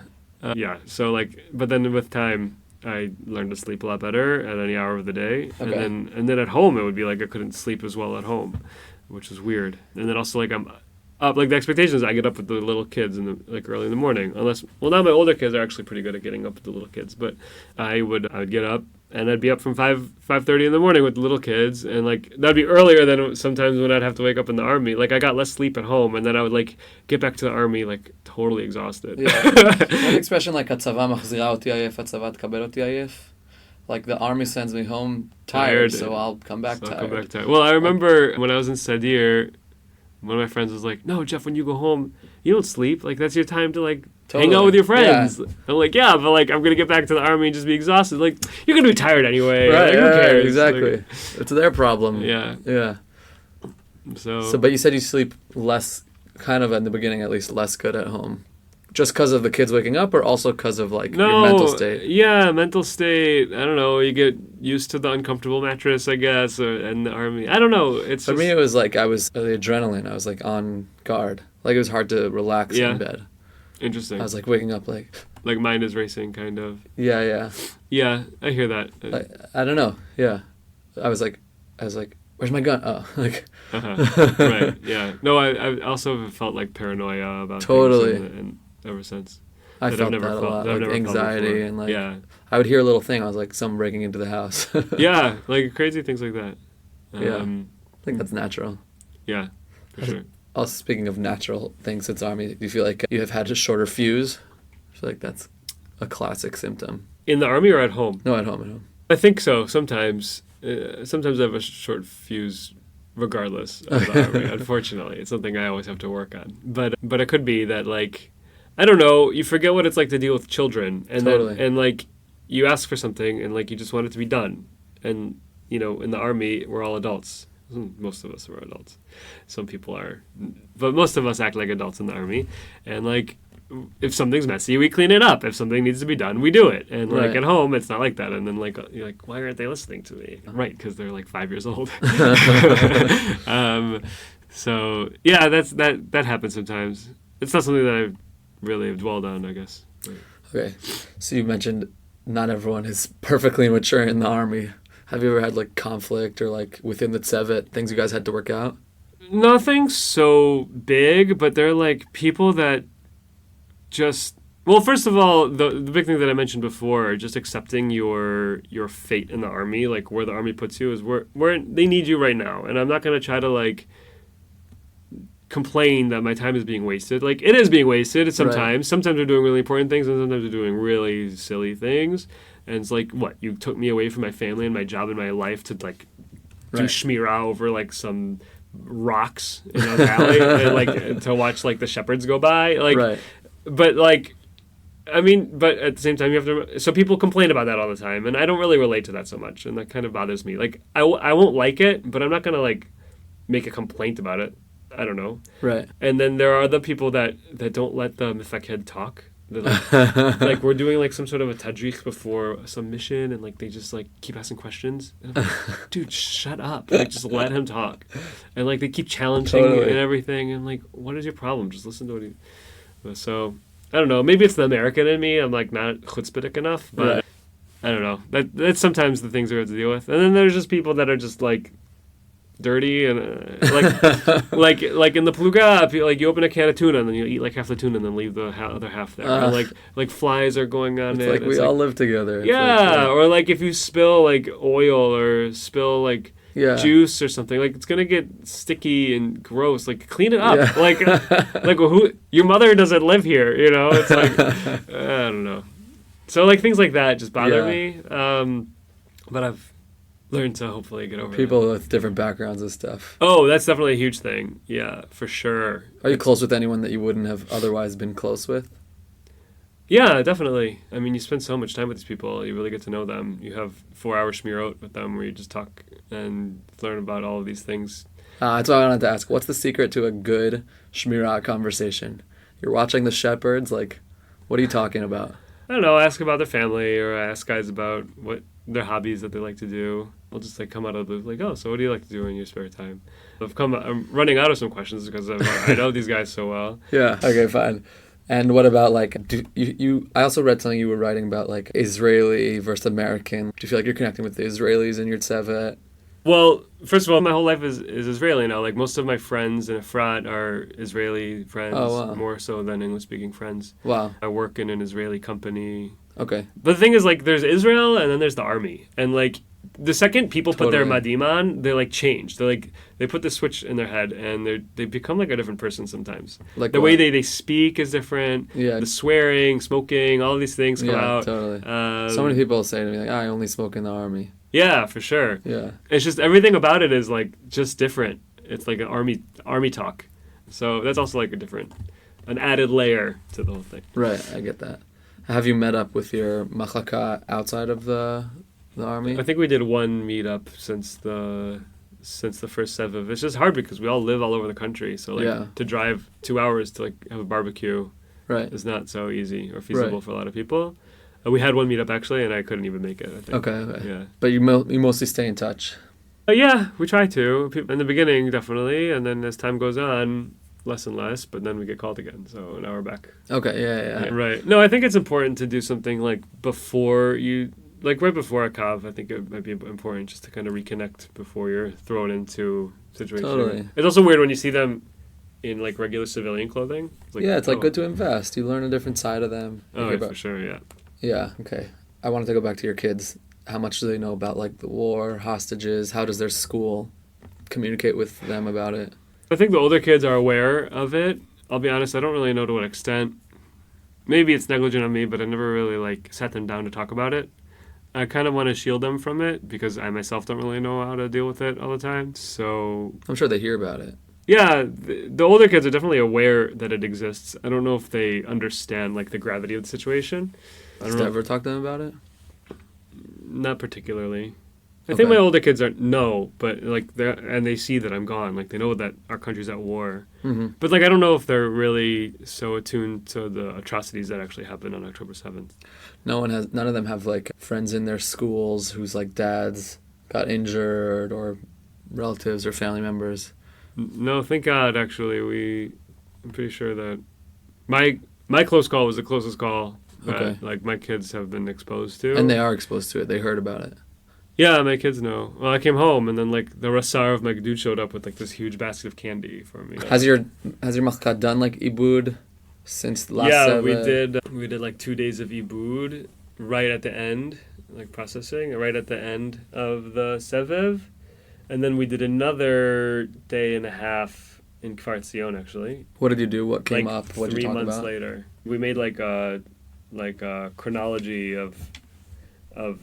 So like, but then with time, I learned to sleep a lot better at any hour of the day. Okay. And then at home, it would be like I couldn't sleep as well at home, which is weird. And then also like I'm up, like the expectation is I get up with the little kids like early in the morning. Unless, well, now my older kids are actually pretty good at getting up with the little kids, but I would get up and I'd be up from 5:30 in the morning with the little kids, and like that'd be earlier than sometimes when I'd have to wake up in the army. Like I got less sleep at home, and then I would like get back to the army like totally exhausted. Yeah. One expression like "Hatzava machzira oti ayef, hatzava tkabel oti ayef." Like the army sends me home tired, so I'll come back tired. Well, I remember when I was in Sadir, one of my friends was like, "No, Jeff, when you go home, you don't sleep. Like that's your time to like hang out with your friends." Yeah. I'm like, "Yeah, but like I'm gonna get back to the army and just be exhausted. Like you're gonna be tired anyway. Right? Like, who cares? Exactly. Like, it's their problem. Yeah. Yeah. So, but you said you sleep less, kind of in the beginning at least, less good at home. Just because of the kids waking up, or also because of like your mental state? Yeah, mental state. I don't know. You get used to the uncomfortable mattress, I guess, and the army. I don't know. It's for me. It was like I was the adrenaline. I was like on guard. Like it was hard to relax in bed. Interesting. I was like waking up like mind is racing, kind of. Yeah. Yeah, I hear that. I don't know. Yeah. I was like, where's my gun? Oh, like. Right. Yeah. No, I also felt like paranoia about totally, things and ever since. I felt that a lot, like anxiety and like. Yeah. I would hear a little thing. I was like, someone breaking into the house. Yeah, like crazy things like that. Yeah, I think that's natural. Yeah, for sure. Also, speaking of natural things since Army, do you feel like you have had a shorter fuse? I feel like that's a classic symptom. In the Army or at home? No, at home. I think so. Sometimes I have a short fuse regardless of the Army. Unfortunately, it's something I always have to work on. But it could be that, like, I don't know, you forget what it's like to deal with children. And totally. Then, and like, you ask for something and like you just want it to be done. And, you know, in the Army, we're all adults. Most of us are adults. Some people are, but most of us act like adults in the Army. And like, if something's messy, we clean it up. If something needs to be done, we do it. And like right. At home, it's not like that. And then like you're like, why aren't they listening to me? Right, because they're like 5 years old. So yeah, that happens sometimes. It's not something that I really have dwelled on, I guess. Okay, so you mentioned not everyone is perfectly mature in the Army. Have you ever had like conflict or like within the Tzevet, things you guys had to work out? Nothing so big, but they're like people that just, well, first of all, the big thing that I mentioned before, just accepting your fate in the Army, like where the Army puts you is where they need you right now. And I'm not going to try to like complain that my time is being wasted. Like it is being wasted sometimes. Right. Sometimes we're doing really important things and sometimes we're doing really silly things. And it's like, what? You took me away from my family and my job and my life to like do shmirah over like some rocks in a valley and like to watch like the shepherds go by. Like, right. But like, I mean, but at the same time, you have to. So people complain about that all the time, and I don't really relate to that so much, and that kind of bothers me. Like, I won't like it, but I'm not gonna like make a complaint about it. I don't know. Right. And then there are the people that don't let the mifaked talk. Like we're doing like some sort of a tadrich before some mission, and like they just like keep asking questions. And I'm like, dude, shut up! Like just let him talk. And like they keep challenging and everything. And like, what is your problem? Just listen to what he. So I don't know. Maybe it's the American in me. I'm like not chutzpahdik enough, but I don't know. That's sometimes the things we have to deal with. And then there's just people that are just like dirty and like in the pluga, like you open a can of tuna and then you eat like half the tuna and then leave the other half there. Or like flies are going on it's it. Like we all live together. Yeah, or like if you spill like oil or spill juice or something, like it's gonna get sticky and gross. Like clean it up. Yeah. Like who? Your mother doesn't live here, you know? It's like I don't know. So like things like that just bother me. But I've learned to hopefully get over people that. With different backgrounds and stuff. Oh, that's definitely a huge thing. Yeah, for sure. Are you close with anyone that you wouldn't have otherwise been close with? Yeah, definitely. I mean, you spend so much time with these people. You really get to know them. You have 4-hour shmirot with them where you just talk and learn about all of these things. That's why I wanted to ask, what's the secret to a good shmirah conversation? You're watching the shepherds, like, what are you talking about? I don't know, ask about their family or ask guys about what their hobbies that they like to do. I'll just like come out of the blue, like, oh, so what do you like to do in your spare time? I'm running out of some questions because I know these guys so well. Yeah, okay, fine. And what about like, I also read something you were writing about like Israeli versus American. Do you feel like you're connecting with the Israelis in your Tzevet? Well, first of all, my whole life is Israeli now. Like most of my friends in Efrat are Israeli friends, more so than English-speaking friends. Wow. I work in an Israeli company. Okay. But the thing is, like, there's Israel and then there's the army. And, like, the second people put their madim on, they, like, change. They put the switch in their head and they become, like, a different person sometimes. Like the way they speak is different. Yeah. The swearing, smoking, all these things come out. Yeah, totally. So many people say to me, like, I only smoke in the army. Yeah, for sure. Yeah. It's just everything about it is, like, just different. It's like an army talk. So that's also, like, an added layer to the whole thing. Right, I get that. Have you met up with your machlaka outside of the army? I think we did one meetup since the first Seviv. It's just hard because we all live all over the country. So like to drive 2 hours to like have a barbecue is not so easy or feasible for a lot of people. We had one meetup actually, and I couldn't even make it. I think. Okay. Yeah. But you mostly stay in touch. Yeah, we try to. In the beginning, definitely, and then as time goes on, less and less, but then we get called again. So now we're back. Okay, yeah. Right. No, I think it's important to do something like before you, like right before a kav. I think it might be important just to kind of reconnect before you're thrown into situation. Totally. It's also weird when you see them in like regular civilian clothing. It's like good to invest. You learn a different side of them. For sure, yeah. Yeah, okay. I wanted to go back to your kids. How much do they know about like the war, hostages? How does their school communicate with them about it? I think the older kids are aware of it. I'll be honest, I don't really know to what extent. Maybe it's negligent on me, but I never really like sat them down to talk about it. I kind of want to shield them from it because I myself don't really know how to deal with it all the time. So I'm sure they hear about it. Yeah, the older kids are definitely aware that it exists. I don't know if they understand like the gravity of the situation. Has Devra talked to them about it? Not particularly. I think my older kids know, but like they see that I'm gone. Like they know that our country's at war. Mm-hmm. But like I don't know if they're really so attuned to the atrocities that actually happened on October 7th. None of them have like friends in their schools whose like dads got injured or relatives or family members. No, thank God. Actually, I'm pretty sure that my close call was the closest call that like my kids have been exposed to, and they are exposed to it. They heard about it. Yeah, my kids know. Well, I came home and then like the rasar of my dude showed up with like this huge basket of candy for me. Has your machkat done like ibud since last? Yeah, we did. We did like 2 days of ibud right at the end, like processing right at the end of the sevev. And then we did another day and a half in Kfar Tzion, actually. What did you do? What came up? What did you talk about? 3 months later. We made like a chronology of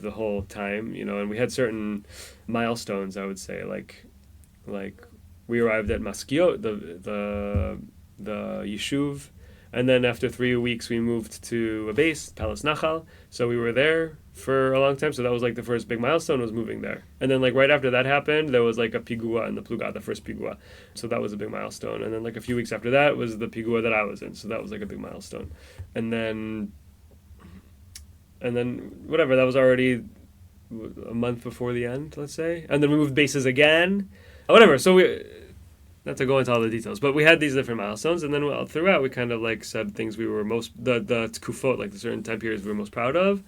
the whole time, and we had certain milestones, I would say, like we arrived at Maskiot, the Yishuv, and then after 3 weeks we moved to a base, Palace Nachal, so we were there for a long time, so that was like the first big milestone, was moving there. And then like right after that happened, there was like a pigua in the Pluga, the first pigua, so that was a big milestone. And then like a few weeks after that was the pigua that I was in, so that was like a big milestone. And then whatever, that was already a month before the end, let's say. And then we moved bases again, whatever. So we, not to go into all the details, but we had these different milestones, and then throughout we kind of like said things we were most, the tkufot, like the certain time periods we were most proud of,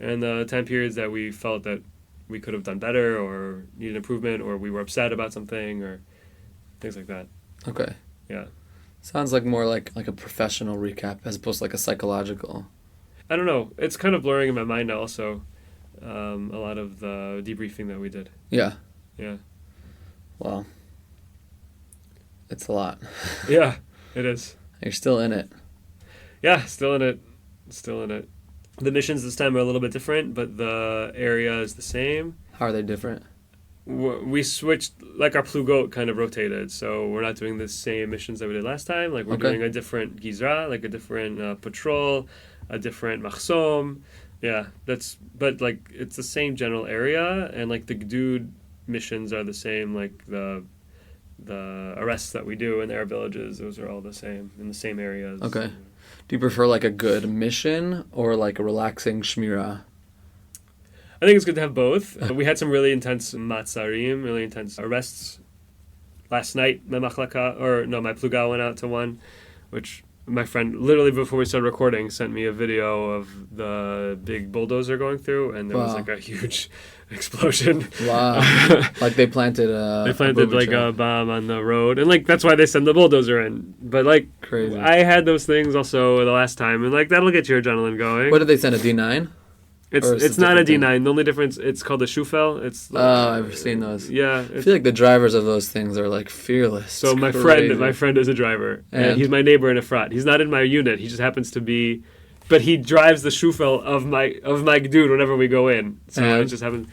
and the time periods that we felt that we could have done better or needed improvement, or we were upset about something, or things like that. Okay. Yeah. Sounds like more like a professional recap as opposed to like a psychological. I don't know. It's kind of blurring in my mind also, a lot of the debriefing that we did. Yeah. Yeah. Well, it's a lot. Yeah, it is. You're still in it. Yeah, still in it. Still in it. The missions this time are a little bit different, but the area is the same. How are they different? We switched, like our plugot kind of rotated, so we're not doing the same missions that we did last time. Like we're doing a different gizra, like a different patrol, a different machsom. Yeah, but like it's the same general area, and like the Gdud missions are the same, like the arrests that we do in their villages, those are all the same, in the same areas. Okay. Do you prefer like a good mission or like a relaxing shmira? I think it's good to have both. We had some really intense matzarim, really intense arrests. Last night, my pluga went out to one, which my friend, literally before we started recording, sent me a video of the big bulldozer going through, and there was like a huge explosion. Wow. Like they planted a bomb on the road, and like that's why they send the bulldozer in. But like crazy. I had those things also the last time, and like that'll get your adrenaline going. What did they send, a D9? It's not a D9. The only difference, it's called a shufel. It's like, I've seen those. Yeah, I feel like the drivers of those things are like fearless. So my friend is a driver, and he's my neighbor in a frat. He's not in my unit. He just happens to be, but he drives the shufel of my dude whenever we go in. So it just happens.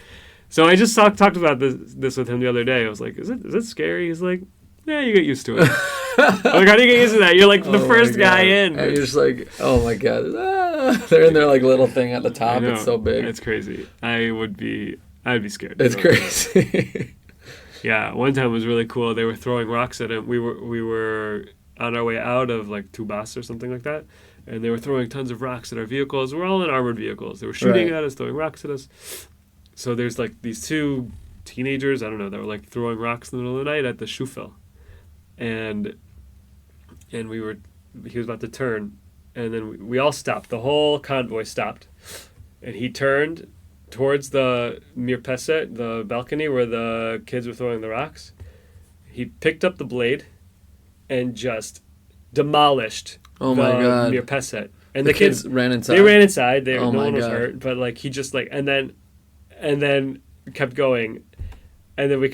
So I just talked about this with him the other day. I was like, is it scary? He's like, yeah, you get used to it. I'm like, how do you get used to that? You're like the first guy in. And you're just like, oh my God. They're in their like little thing at the top. It's so big. It's crazy. I'd be scared. It's crazy. Yeah, one time was really cool. They were throwing rocks at him. We were on our way out of like Tubas or something like that, and they were throwing tons of rocks at our vehicles. We're all in armored vehicles. They were shooting at us, throwing rocks at us. So there's like these two teenagers, I don't know, that were like throwing rocks in the middle of the night at the shufel. And and he was about to turn, and then we all stopped. The whole convoy stopped, and he turned towards the mirpeset, the balcony where the kids were throwing the rocks. He picked up the blade and just demolished the mirpeset. And the kids ran inside. They ran inside. No one was hurt, but like he just like and then kept going. And then we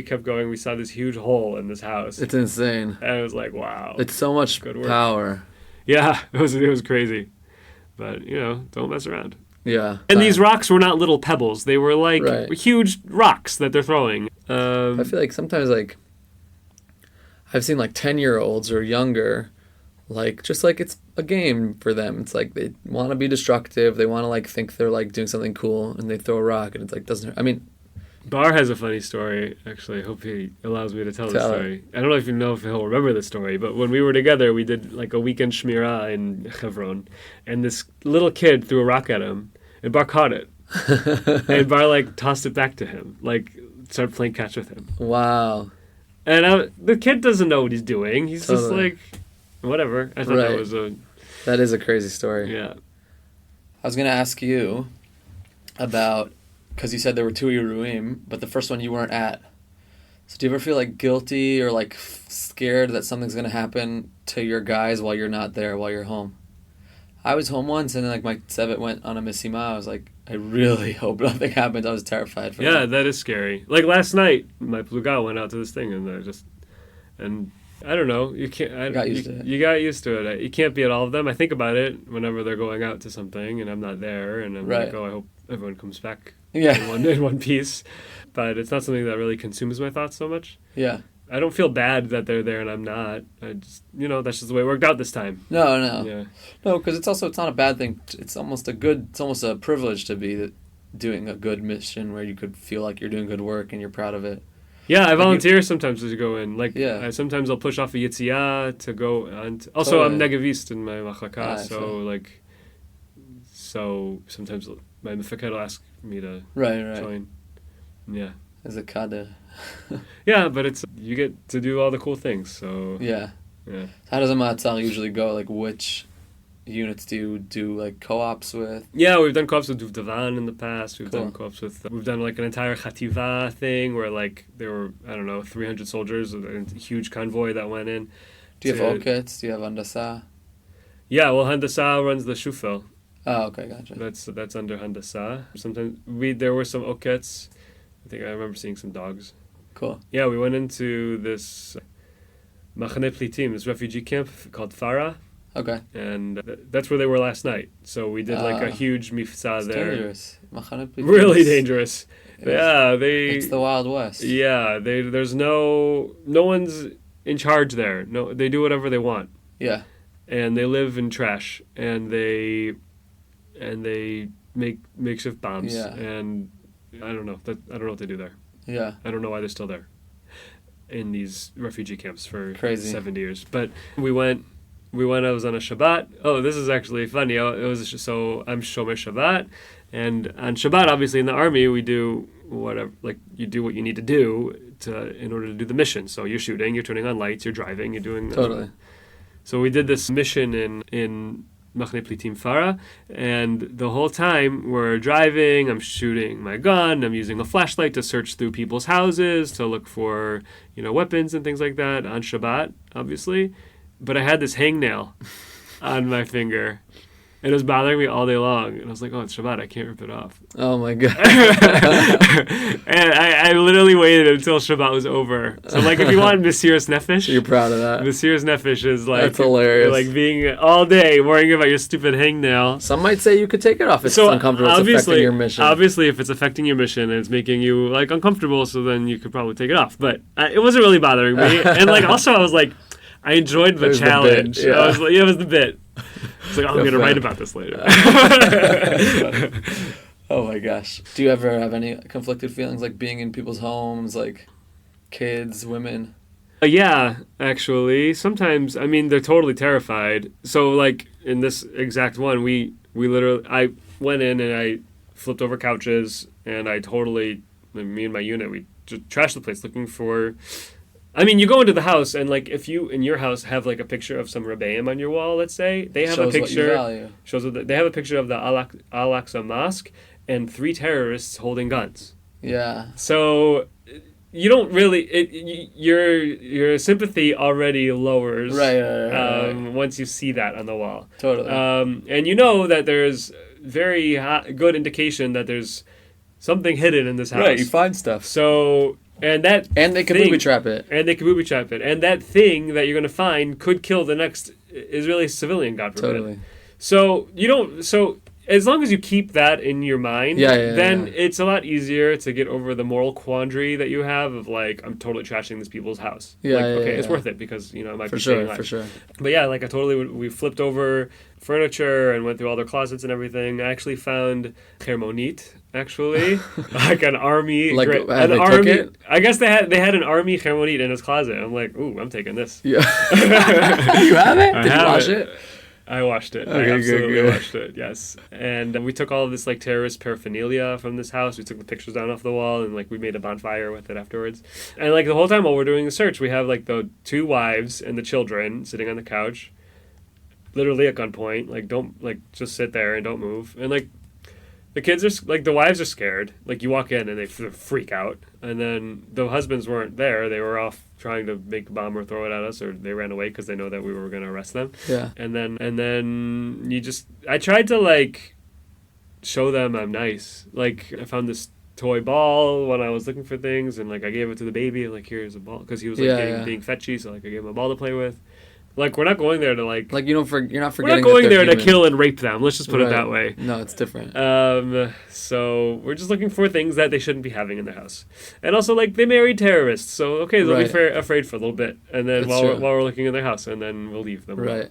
kept going. We saw this huge hole in this house. It's insane. And it was like, wow. It's so much power. Yeah, it was crazy. But, don't mess around. Yeah. And these rocks were not little pebbles. They were like huge rocks that they're throwing. I feel like sometimes like I've seen like 10-year-olds or younger, like just like it's a game for them. It's like they want to be destructive. They want to like think they're like doing something cool, and they throw a rock, and it's like doesn't hurt. I mean, Bar has a funny story, actually. I hope he allows me to tell the story. I don't know if he'll remember the story, but when we were together, we did like a weekend shmirah in Hebron, and this little kid threw a rock at him, and Bar caught it. And Bar like tossed it back to him, like started playing catch with him. Wow. And the kid doesn't know what he's doing. He's just like, whatever. I thought that is a crazy story. Yeah. I was going to ask you about, because you said there were 2 Iruim, but the first one you weren't at. So do you ever feel like guilty or like scared that something's going to happen to your guys while you're not there, while you're home? I was home once, and then like my Tzevet went on a Missima. I was like, I really hope nothing happens. I was terrified for them. That is scary. Like last night, my Pluga went out to this thing, and I don't know. You can't. Got used to it. You got used to it. You can't be at all of them. I think about it whenever they're going out to something, and I'm not there, and I'm like, oh, I hope everyone comes back in one piece. But it's not something that really consumes my thoughts so much. Yeah. I don't feel bad that they're there and I'm not. I just, that's just the way it worked out this time. No. Yeah. No, because it's not a bad thing. It's almost a privilege to be doing a good mission where you could feel like you're doing good work and you're proud of it. Yeah, I volunteer sometimes to go in. Like, sometimes I'll push off a Yitziyah to go. And also, I'm Negevist in my machlaka, so sometimes my mefaked will ask me to join. Yeah. As a kader. Yeah, but you get to do all the cool things, so... Yeah. How does a matzah usually go? Like, which units do you do, like, co-ops with? Yeah, we've done co-ops with Devra in the past. We've done co-ops with... We've done, like, an entire Chativat thing where, like, there were, 300 soldiers, a huge convoy that went in. Do you have okets? Do you have handasa? Yeah, well, handasa runs the shufel. Oh, okay, gotcha. That's under handasa. Sometimes there were some okets. I think I remember seeing some dogs. Cool. Yeah, we went into this Machane Plitim, this refugee camp called Farah. Okay. And that's where they were last night. So we did like a huge mifsa there. Dangerous. Machane Plitim. Really dangerous. Yeah, it's the Wild West. Yeah, there's no one's in charge there. No, they do whatever they want. Yeah. And they live in trash, and they make makeshift bombs. Yeah. And I don't know what they do there. Yeah. I don't know why they're still there in these refugee camps for Crazy. 70 years. But we went, I was on a Shabbat. Oh, this is actually funny. I'm Shomer Shabbat. And on Shabbat, obviously in the army, we do whatever, like you do what you need to do in order to do the mission. So you're shooting, you're turning on lights, you're driving, you're doing... Totally. So we did this mission in Machne Plitim Farah, and the whole time we're driving, I'm shooting my gun, I'm using a flashlight to search through people's houses to look for, weapons and things like that on Shabbat, obviously. But I had this hangnail on my finger, and it was bothering me all day long. And I was like, oh, it's Shabbat, I can't rip it off. Oh my God. And I literally waited until Shabbat was over. So like if you want Mesiras Nefesh. You're proud of that. Mesiras Nefesh is like... That's hilarious. Like being all day worrying about your stupid hangnail. Some might say you could take it off if it's uncomfortable. It's affecting your mission. Obviously, if it's affecting your mission and it's making you like uncomfortable, so then you could probably take it off. But it wasn't really bothering me. And like also I was like, I enjoyed the challenge. The bit, I was like, it was the bit. It's like, I'm going to write about this later. Oh my gosh. Do you ever have any conflicted feelings like being in people's homes, like kids, women? Yeah, actually. Sometimes, they're totally terrified. So like in this exact one, we literally, I went in and I flipped over couches and me and my unit, we just trashed the place looking for... I mean, you go into the house, and like if you in your house have like a picture of some rebbeim on your wall, let's say they have Shows a what you picture. value. Shows what they have a picture of the Al-Aqsa Mosque and 3 terrorists holding guns. Yeah. So you don't really your sympathy already lowers Right. once you see that on the wall. Totally. And you know that there's very good indication that there's something hidden in this house. Right, you find stuff. So and they can booby trap it. And they can booby trap it. And that thing that you're going to find could kill the next Israeli civilian, God forbid. Totally. So as long as you keep that in your mind, then it's a lot easier to get over the moral quandary that you have of like, I'm totally trashing this people's house. It's worth it because, it might be saving lives. For sure. But yeah, like we flipped over furniture and went through all their closets and everything. I actually found Hermonit, actually, like an army, an army. I guess they had an army Hermonit in his closet. I'm like, ooh, I'm taking this. Yeah. You have it? Did you wash it? I watched it. Okay, I absolutely watched it, yes. And we took all of this like terrorist paraphernalia from this house. We took the pictures down off the wall and like we made a bonfire with it afterwards. And like the whole time while we're doing the search, we have like the 2 wives and the children sitting on the couch, literally at gunpoint. Like, don't, like, just sit there and don't move. And like the kids are, like, the wives are scared. Like, you walk in and they freak out. And then the husbands weren't there. They were off trying to make a bomb or throw it at us, or they ran away because they know that we were going to arrest them. Yeah. And then I tried to, like, show them I'm nice. Like, I found this toy ball when I was looking for things, and, like, I gave it to the baby, like, here's a ball, because he was, like, being fetchy, so, like, I gave him a ball to play with. Like, we're not going there to, like... Like, you're not forgetting. We're not going there to kill and rape them. Let's just put it that way. No, it's different. So we're just looking for things that they shouldn't be having in their house. And also, like, they married terrorists, so, okay, they'll be afraid for a little bit. And then while we're looking in their house, and then we'll leave them. Right.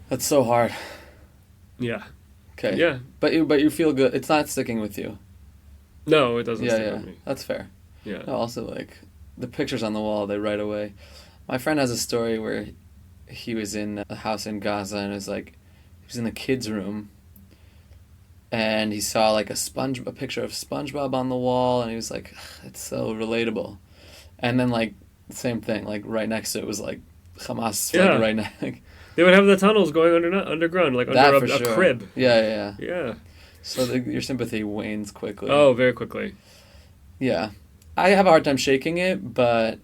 That's so hard. Yeah. Okay. Yeah. But you feel good. It's not sticking with you. No, it doesn't stick with me. That's fair. Yeah. No, also, like, the pictures on the wall, they right away... My friend has a story where he was in a house in Gaza and it was like, he was in the kids' room and he saw like a picture of SpongeBob on the wall and he was like, it's so relatable. And then like, same thing, like right next to it was like Hamas flag right next. They would have the tunnels going underground, like under a crib. Yeah. So your sympathy wanes quickly. Oh, very quickly. Yeah. I have a hard time shaking it, but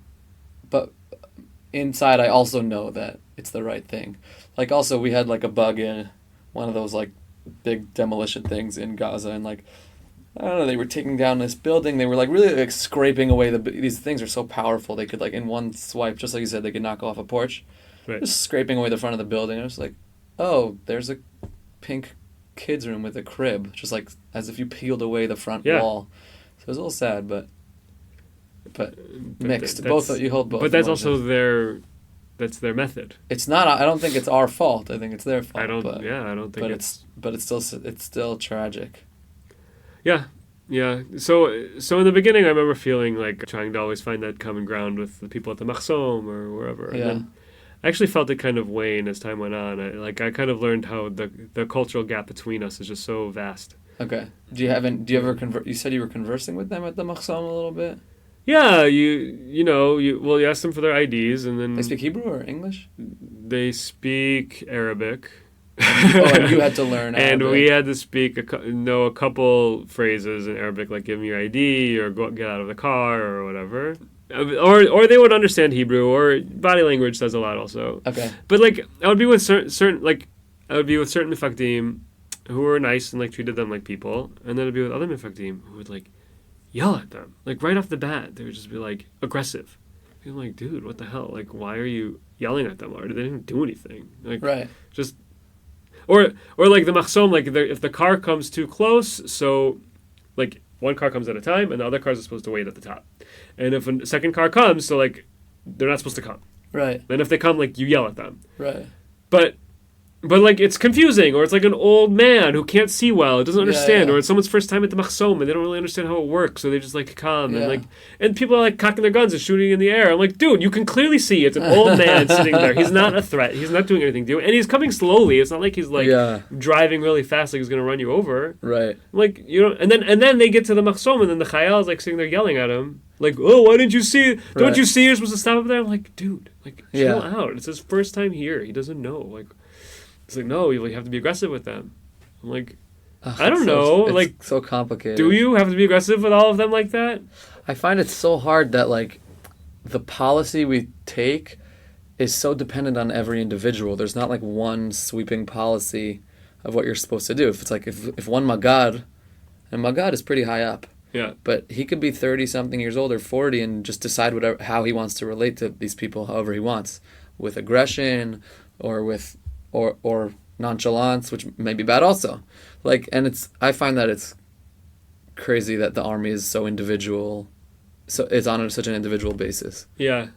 inside I also know that it's the right thing. Like also we had like a bug in one of those like big demolition things in Gaza and like I don't know, they were taking down this building. They were like really like scraping away these things are so powerful. They could like in one swipe, just like you said, they could knock off a porch. Right. Just scraping away the front of the building. I was like, oh, there's a pink kids room with a crib, just like as if you peeled away the front wall. So it was a little sad, but mixed. You hold both. But that's also their method. It's not. I don't think it's our fault. I think it's their fault. I don't think But it's still tragic. Yeah. So in the beginning, I remember feeling like trying to always find that common ground with the people at the Machsom or wherever. Yeah. And then I actually felt it kind of wane as time went on. I kind of learned how the cultural gap between us is just so vast. Okay. Do you ever You said you were conversing with them at the Machsom a little bit. Yeah, you ask them for their IDs and then... They speak Hebrew or English? They speak Arabic. And you had to learn Arabic. And we had to speak a couple phrases in Arabic, like give me your ID or get out of the car or whatever. Or they would understand Hebrew, or body language says a lot also. Okay. But like I would be with certain mifakdim who were nice and like treated them like people, and then I'd be with other mifakdim who would like yell at them. Like, right off the bat, they would just be, like, aggressive. I'm like, dude, what the hell? Like, why are you yelling at them? Or they didn't do anything. Like, right. Just... Or like, the Machsom, like, if the car comes too close, so, like, one car comes at a time, and the other cars are supposed to wait at the top. And if a second car comes, so, like, they're not supposed to come. Right. Then if they come, like, you yell at them. Right. But But, like, it's confusing, or it's like an old man who can't see well, it doesn't understand, yeah. or it's someone's first time at the machsom, and they don't really understand how it works, so they just, like, come, Yeah. and people are, like, cocking their guns and shooting in the air. I'm like, dude, you can clearly see it's an old man sitting there. He's not a threat. He's not doing anything to you, and he's coming slowly. It's not like he's, like, driving really fast, like he's going to run you over. Right. I'm like, you know, and then they get to the machsom, and then the chayal is, like, sitting there yelling at him, like, oh, why didn't you see? Don't you see you're supposed to stop up there? I'm like, dude, like, chill out. It's his first time here. He doesn't know, like... It's like, no, you have to be aggressive with them. I'm like, I don't know. It's like, so complicated. Do you have to be aggressive with all of them like that? I find it so hard that, like, the policy we take is so dependent on every individual. There's not, like, one sweeping policy of what you're supposed to do. If it's like, if one Magad, and Magad is pretty high up. Yeah. But he could be 30-something years old or 40 and just decide how he wants to relate to these people however he wants. With aggression or with... Or nonchalance, which may be bad also. Like, and I find that it's crazy that the army is so individual, so it's on such an individual basis. Yeah.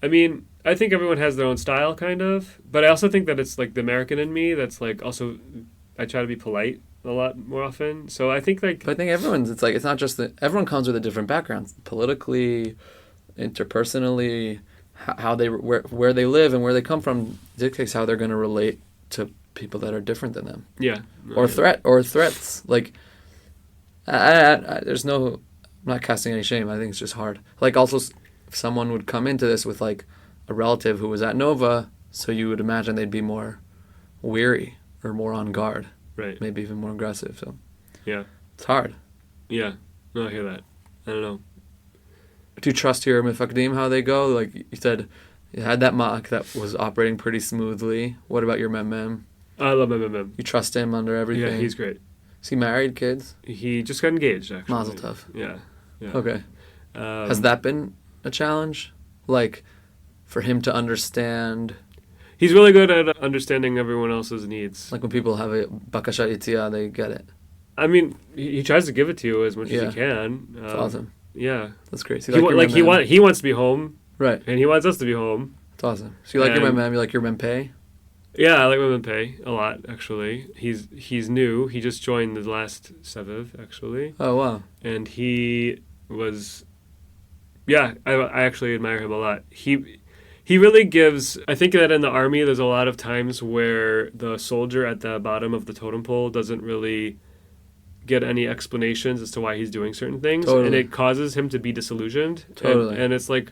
I mean, I think everyone has their own style, kind of, but I also think that it's, like, the American in me that's, like, also, I try to be polite a lot more often, so I think, like... But I think it's not just that, everyone comes with a different background, politically, interpersonally, how they where they live and where they come from dictates how they're going to relate to people that are different than them. Yeah. Or threats. Like, there's no... I'm not casting any shame. I think it's just hard. Like, also, if someone would come into this with, like, a relative who was at Nova, so you would imagine they'd be more weary or more on guard. Right. Maybe even more aggressive. So yeah. It's hard. Yeah. No, I hear that. I don't know. Do you trust your mifakdim, how they go? Like you said, you had that mock that was operating pretty smoothly. What about your mem? I love mem. You trust him under everything? Yeah, he's great. Is he married, kids? He just got engaged, actually. Mazel tov. Yeah. Okay. Has that been a challenge? Like, for him to understand... He's really good at understanding everyone else's needs. Like when people have a bakasha yitziah, they get it. I mean, he tries to give it to you as much as he can. That's awesome. Yeah. That's great. So he wants to be home. Right. And he wants us to be home. That's awesome. So you like your mem, you like your mempeh? Yeah, I like my mempeh a lot, actually. He's new. He just joined the last Seviv, actually. Oh, wow. And he was... Yeah, I actually admire him a lot. He really gives... I think that in the army, there's a lot of times where the soldier at the bottom of the totem pole doesn't really get any explanations as to why he's doing certain things. Totally. And it causes him to be disillusioned. Totally. And it's like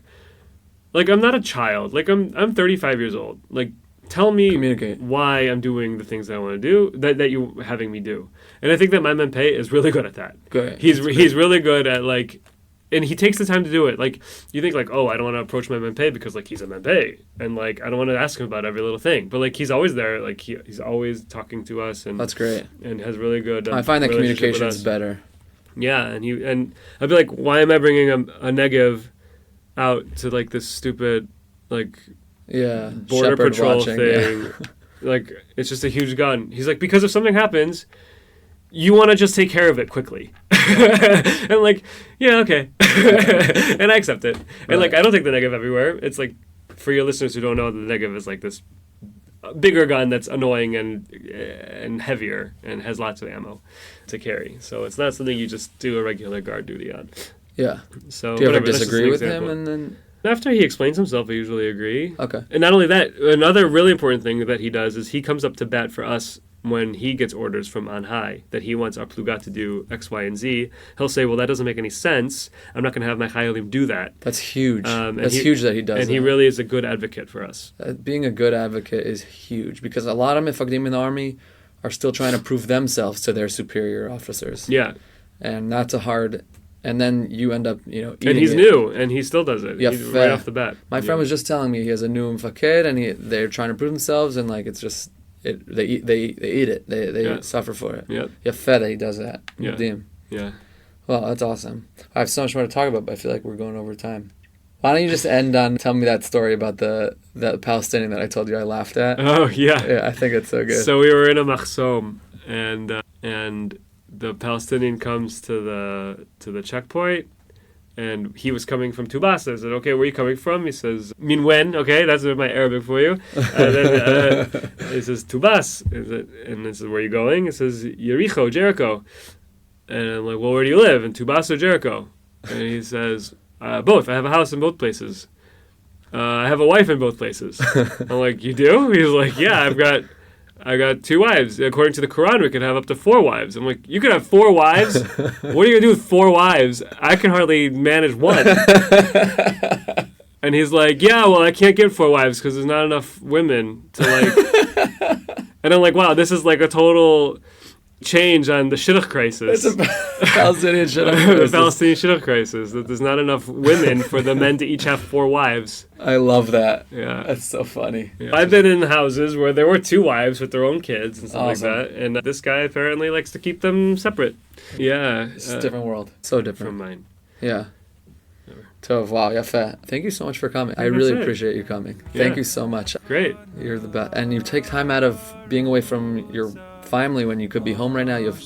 I'm not a child. Like, I'm 35 years old. Like, tell me why I'm doing the things that I want to do, that you having me do. And I think that my mempeh is really good at that. Good. He's really good at, like... And he takes the time to do it. Like, you think, like, oh, I don't want to approach my mempeh because, like, he's a mempeh. And, like, I don't want to ask him about every little thing. But, like, he's always there. Like, he's always talking to us. And that's great. And has really good I find that communication is better. Yeah. And I'd be like, why am I bringing a Negev out to, like, this stupid, like... Yeah. Border patrol thing. Yeah. Like, it's just a huge gun. He's like, because if something happens... You want to just take care of it quickly. And I'm like, yeah, okay. And I accept it. And like, I don't take the Negev everywhere. It's like, for your listeners who don't know, the Negev is like this bigger gun that's annoying and heavier and has lots of ammo to carry. So it's not something you just do a regular guard duty on. Yeah. So do you ever disagree with him? And then after he explains himself, I usually agree. Okay. And not only that, another really important thing that he does is he comes up to bat for us when he gets orders from on high that he wants our pluga to do X, Y, and Z. He'll say, well, that doesn't make any sense. I'm not going to have my chayalim do that. That's huge. That's huge that he does and that. He really is a good advocate for us. Being a good advocate is huge because a lot of mifakdim in the army are still trying to prove themselves to their superior officers. Yeah. And that's a hard... And then you end up, eating and he's new, and he still does it. Yeah, right off the bat. My friend was just telling me he has a new mfaked, and they're trying to prove themselves, and like it's just... They eat it. They suffer for it. Yep. Yafeh that he does that. Yeah. Well, that's awesome. I have so much more to talk about, but I feel like we're going over time. Why don't you just end on tell me that story about that Palestinian that I told you I laughed at? Oh yeah. Yeah, I think it's so good. So we were in a machsom, and the Palestinian comes to the checkpoint, And he was coming from Tubasa. I said, okay, where are you coming from? He says, Min when? Okay, that's my Arabic for you. And then he says, Tubas. And I said, where are you going? He says, Yericho, Jericho. And I'm like, well, where do you live? In Tubas or Jericho? And he says, both. I have a house in both places. I have a wife in both places. I'm like, you do? He's like, yeah, I got 2 wives. According to the Quran, we can have up to 4 wives. I'm like, you could have 4 wives? What are you going to do with 4 wives? I can hardly manage 1. And he's like, yeah, well, I can't get 4 wives because there's not enough women to like... And I'm like, wow, this is like a total change on the Shidduch crisis. It's a Palestinian Shidduch crisis. The Palestinian Shidduch crisis. That there's not enough women for the men to each have 4 wives. I love that. Yeah. That's so funny. Yeah. I've been in houses where there were 2 wives with their own kids and stuff Awesome. like that. And this guy apparently likes to keep them separate. Yeah. It's a different world. So different. From mine. Yeah. Tov, wow, yafa. Thank you so much for coming. I That's really it. appreciate you coming. Yeah. Thank you so much. Great. You're the best. And you take time out of being away from your family when you could be home right now. You have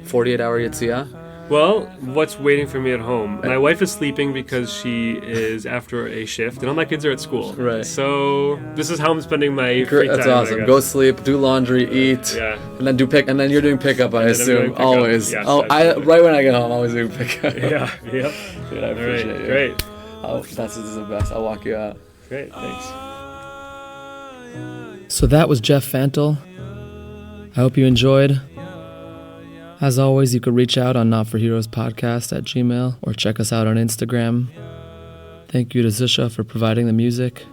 48-hour Yitzhak. Well, what's waiting for me at home? My wife is sleeping because she is after a shift, and all my kids are at school. Right. So this is how I'm spending my free time. That's awesome. I guess. Go sleep, do laundry, eat, Yeah. and then and then you're doing pickup. I then I'm assume doing pickup. always. Yes, Oh, absolutely. right when I get home, I always do pickup. Yeah. Yep. Dude, I All appreciate right. you. Great. Oh, this is the best. I'll walk you out. Great. Thanks. So that was Jeff Fantl. I hope you enjoyed. As always, you could reach out on NotForHeroesPodcast at Gmail or check us out on Instagram. Thank you to Zusha for providing the music.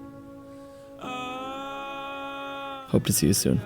Hope to see you soon.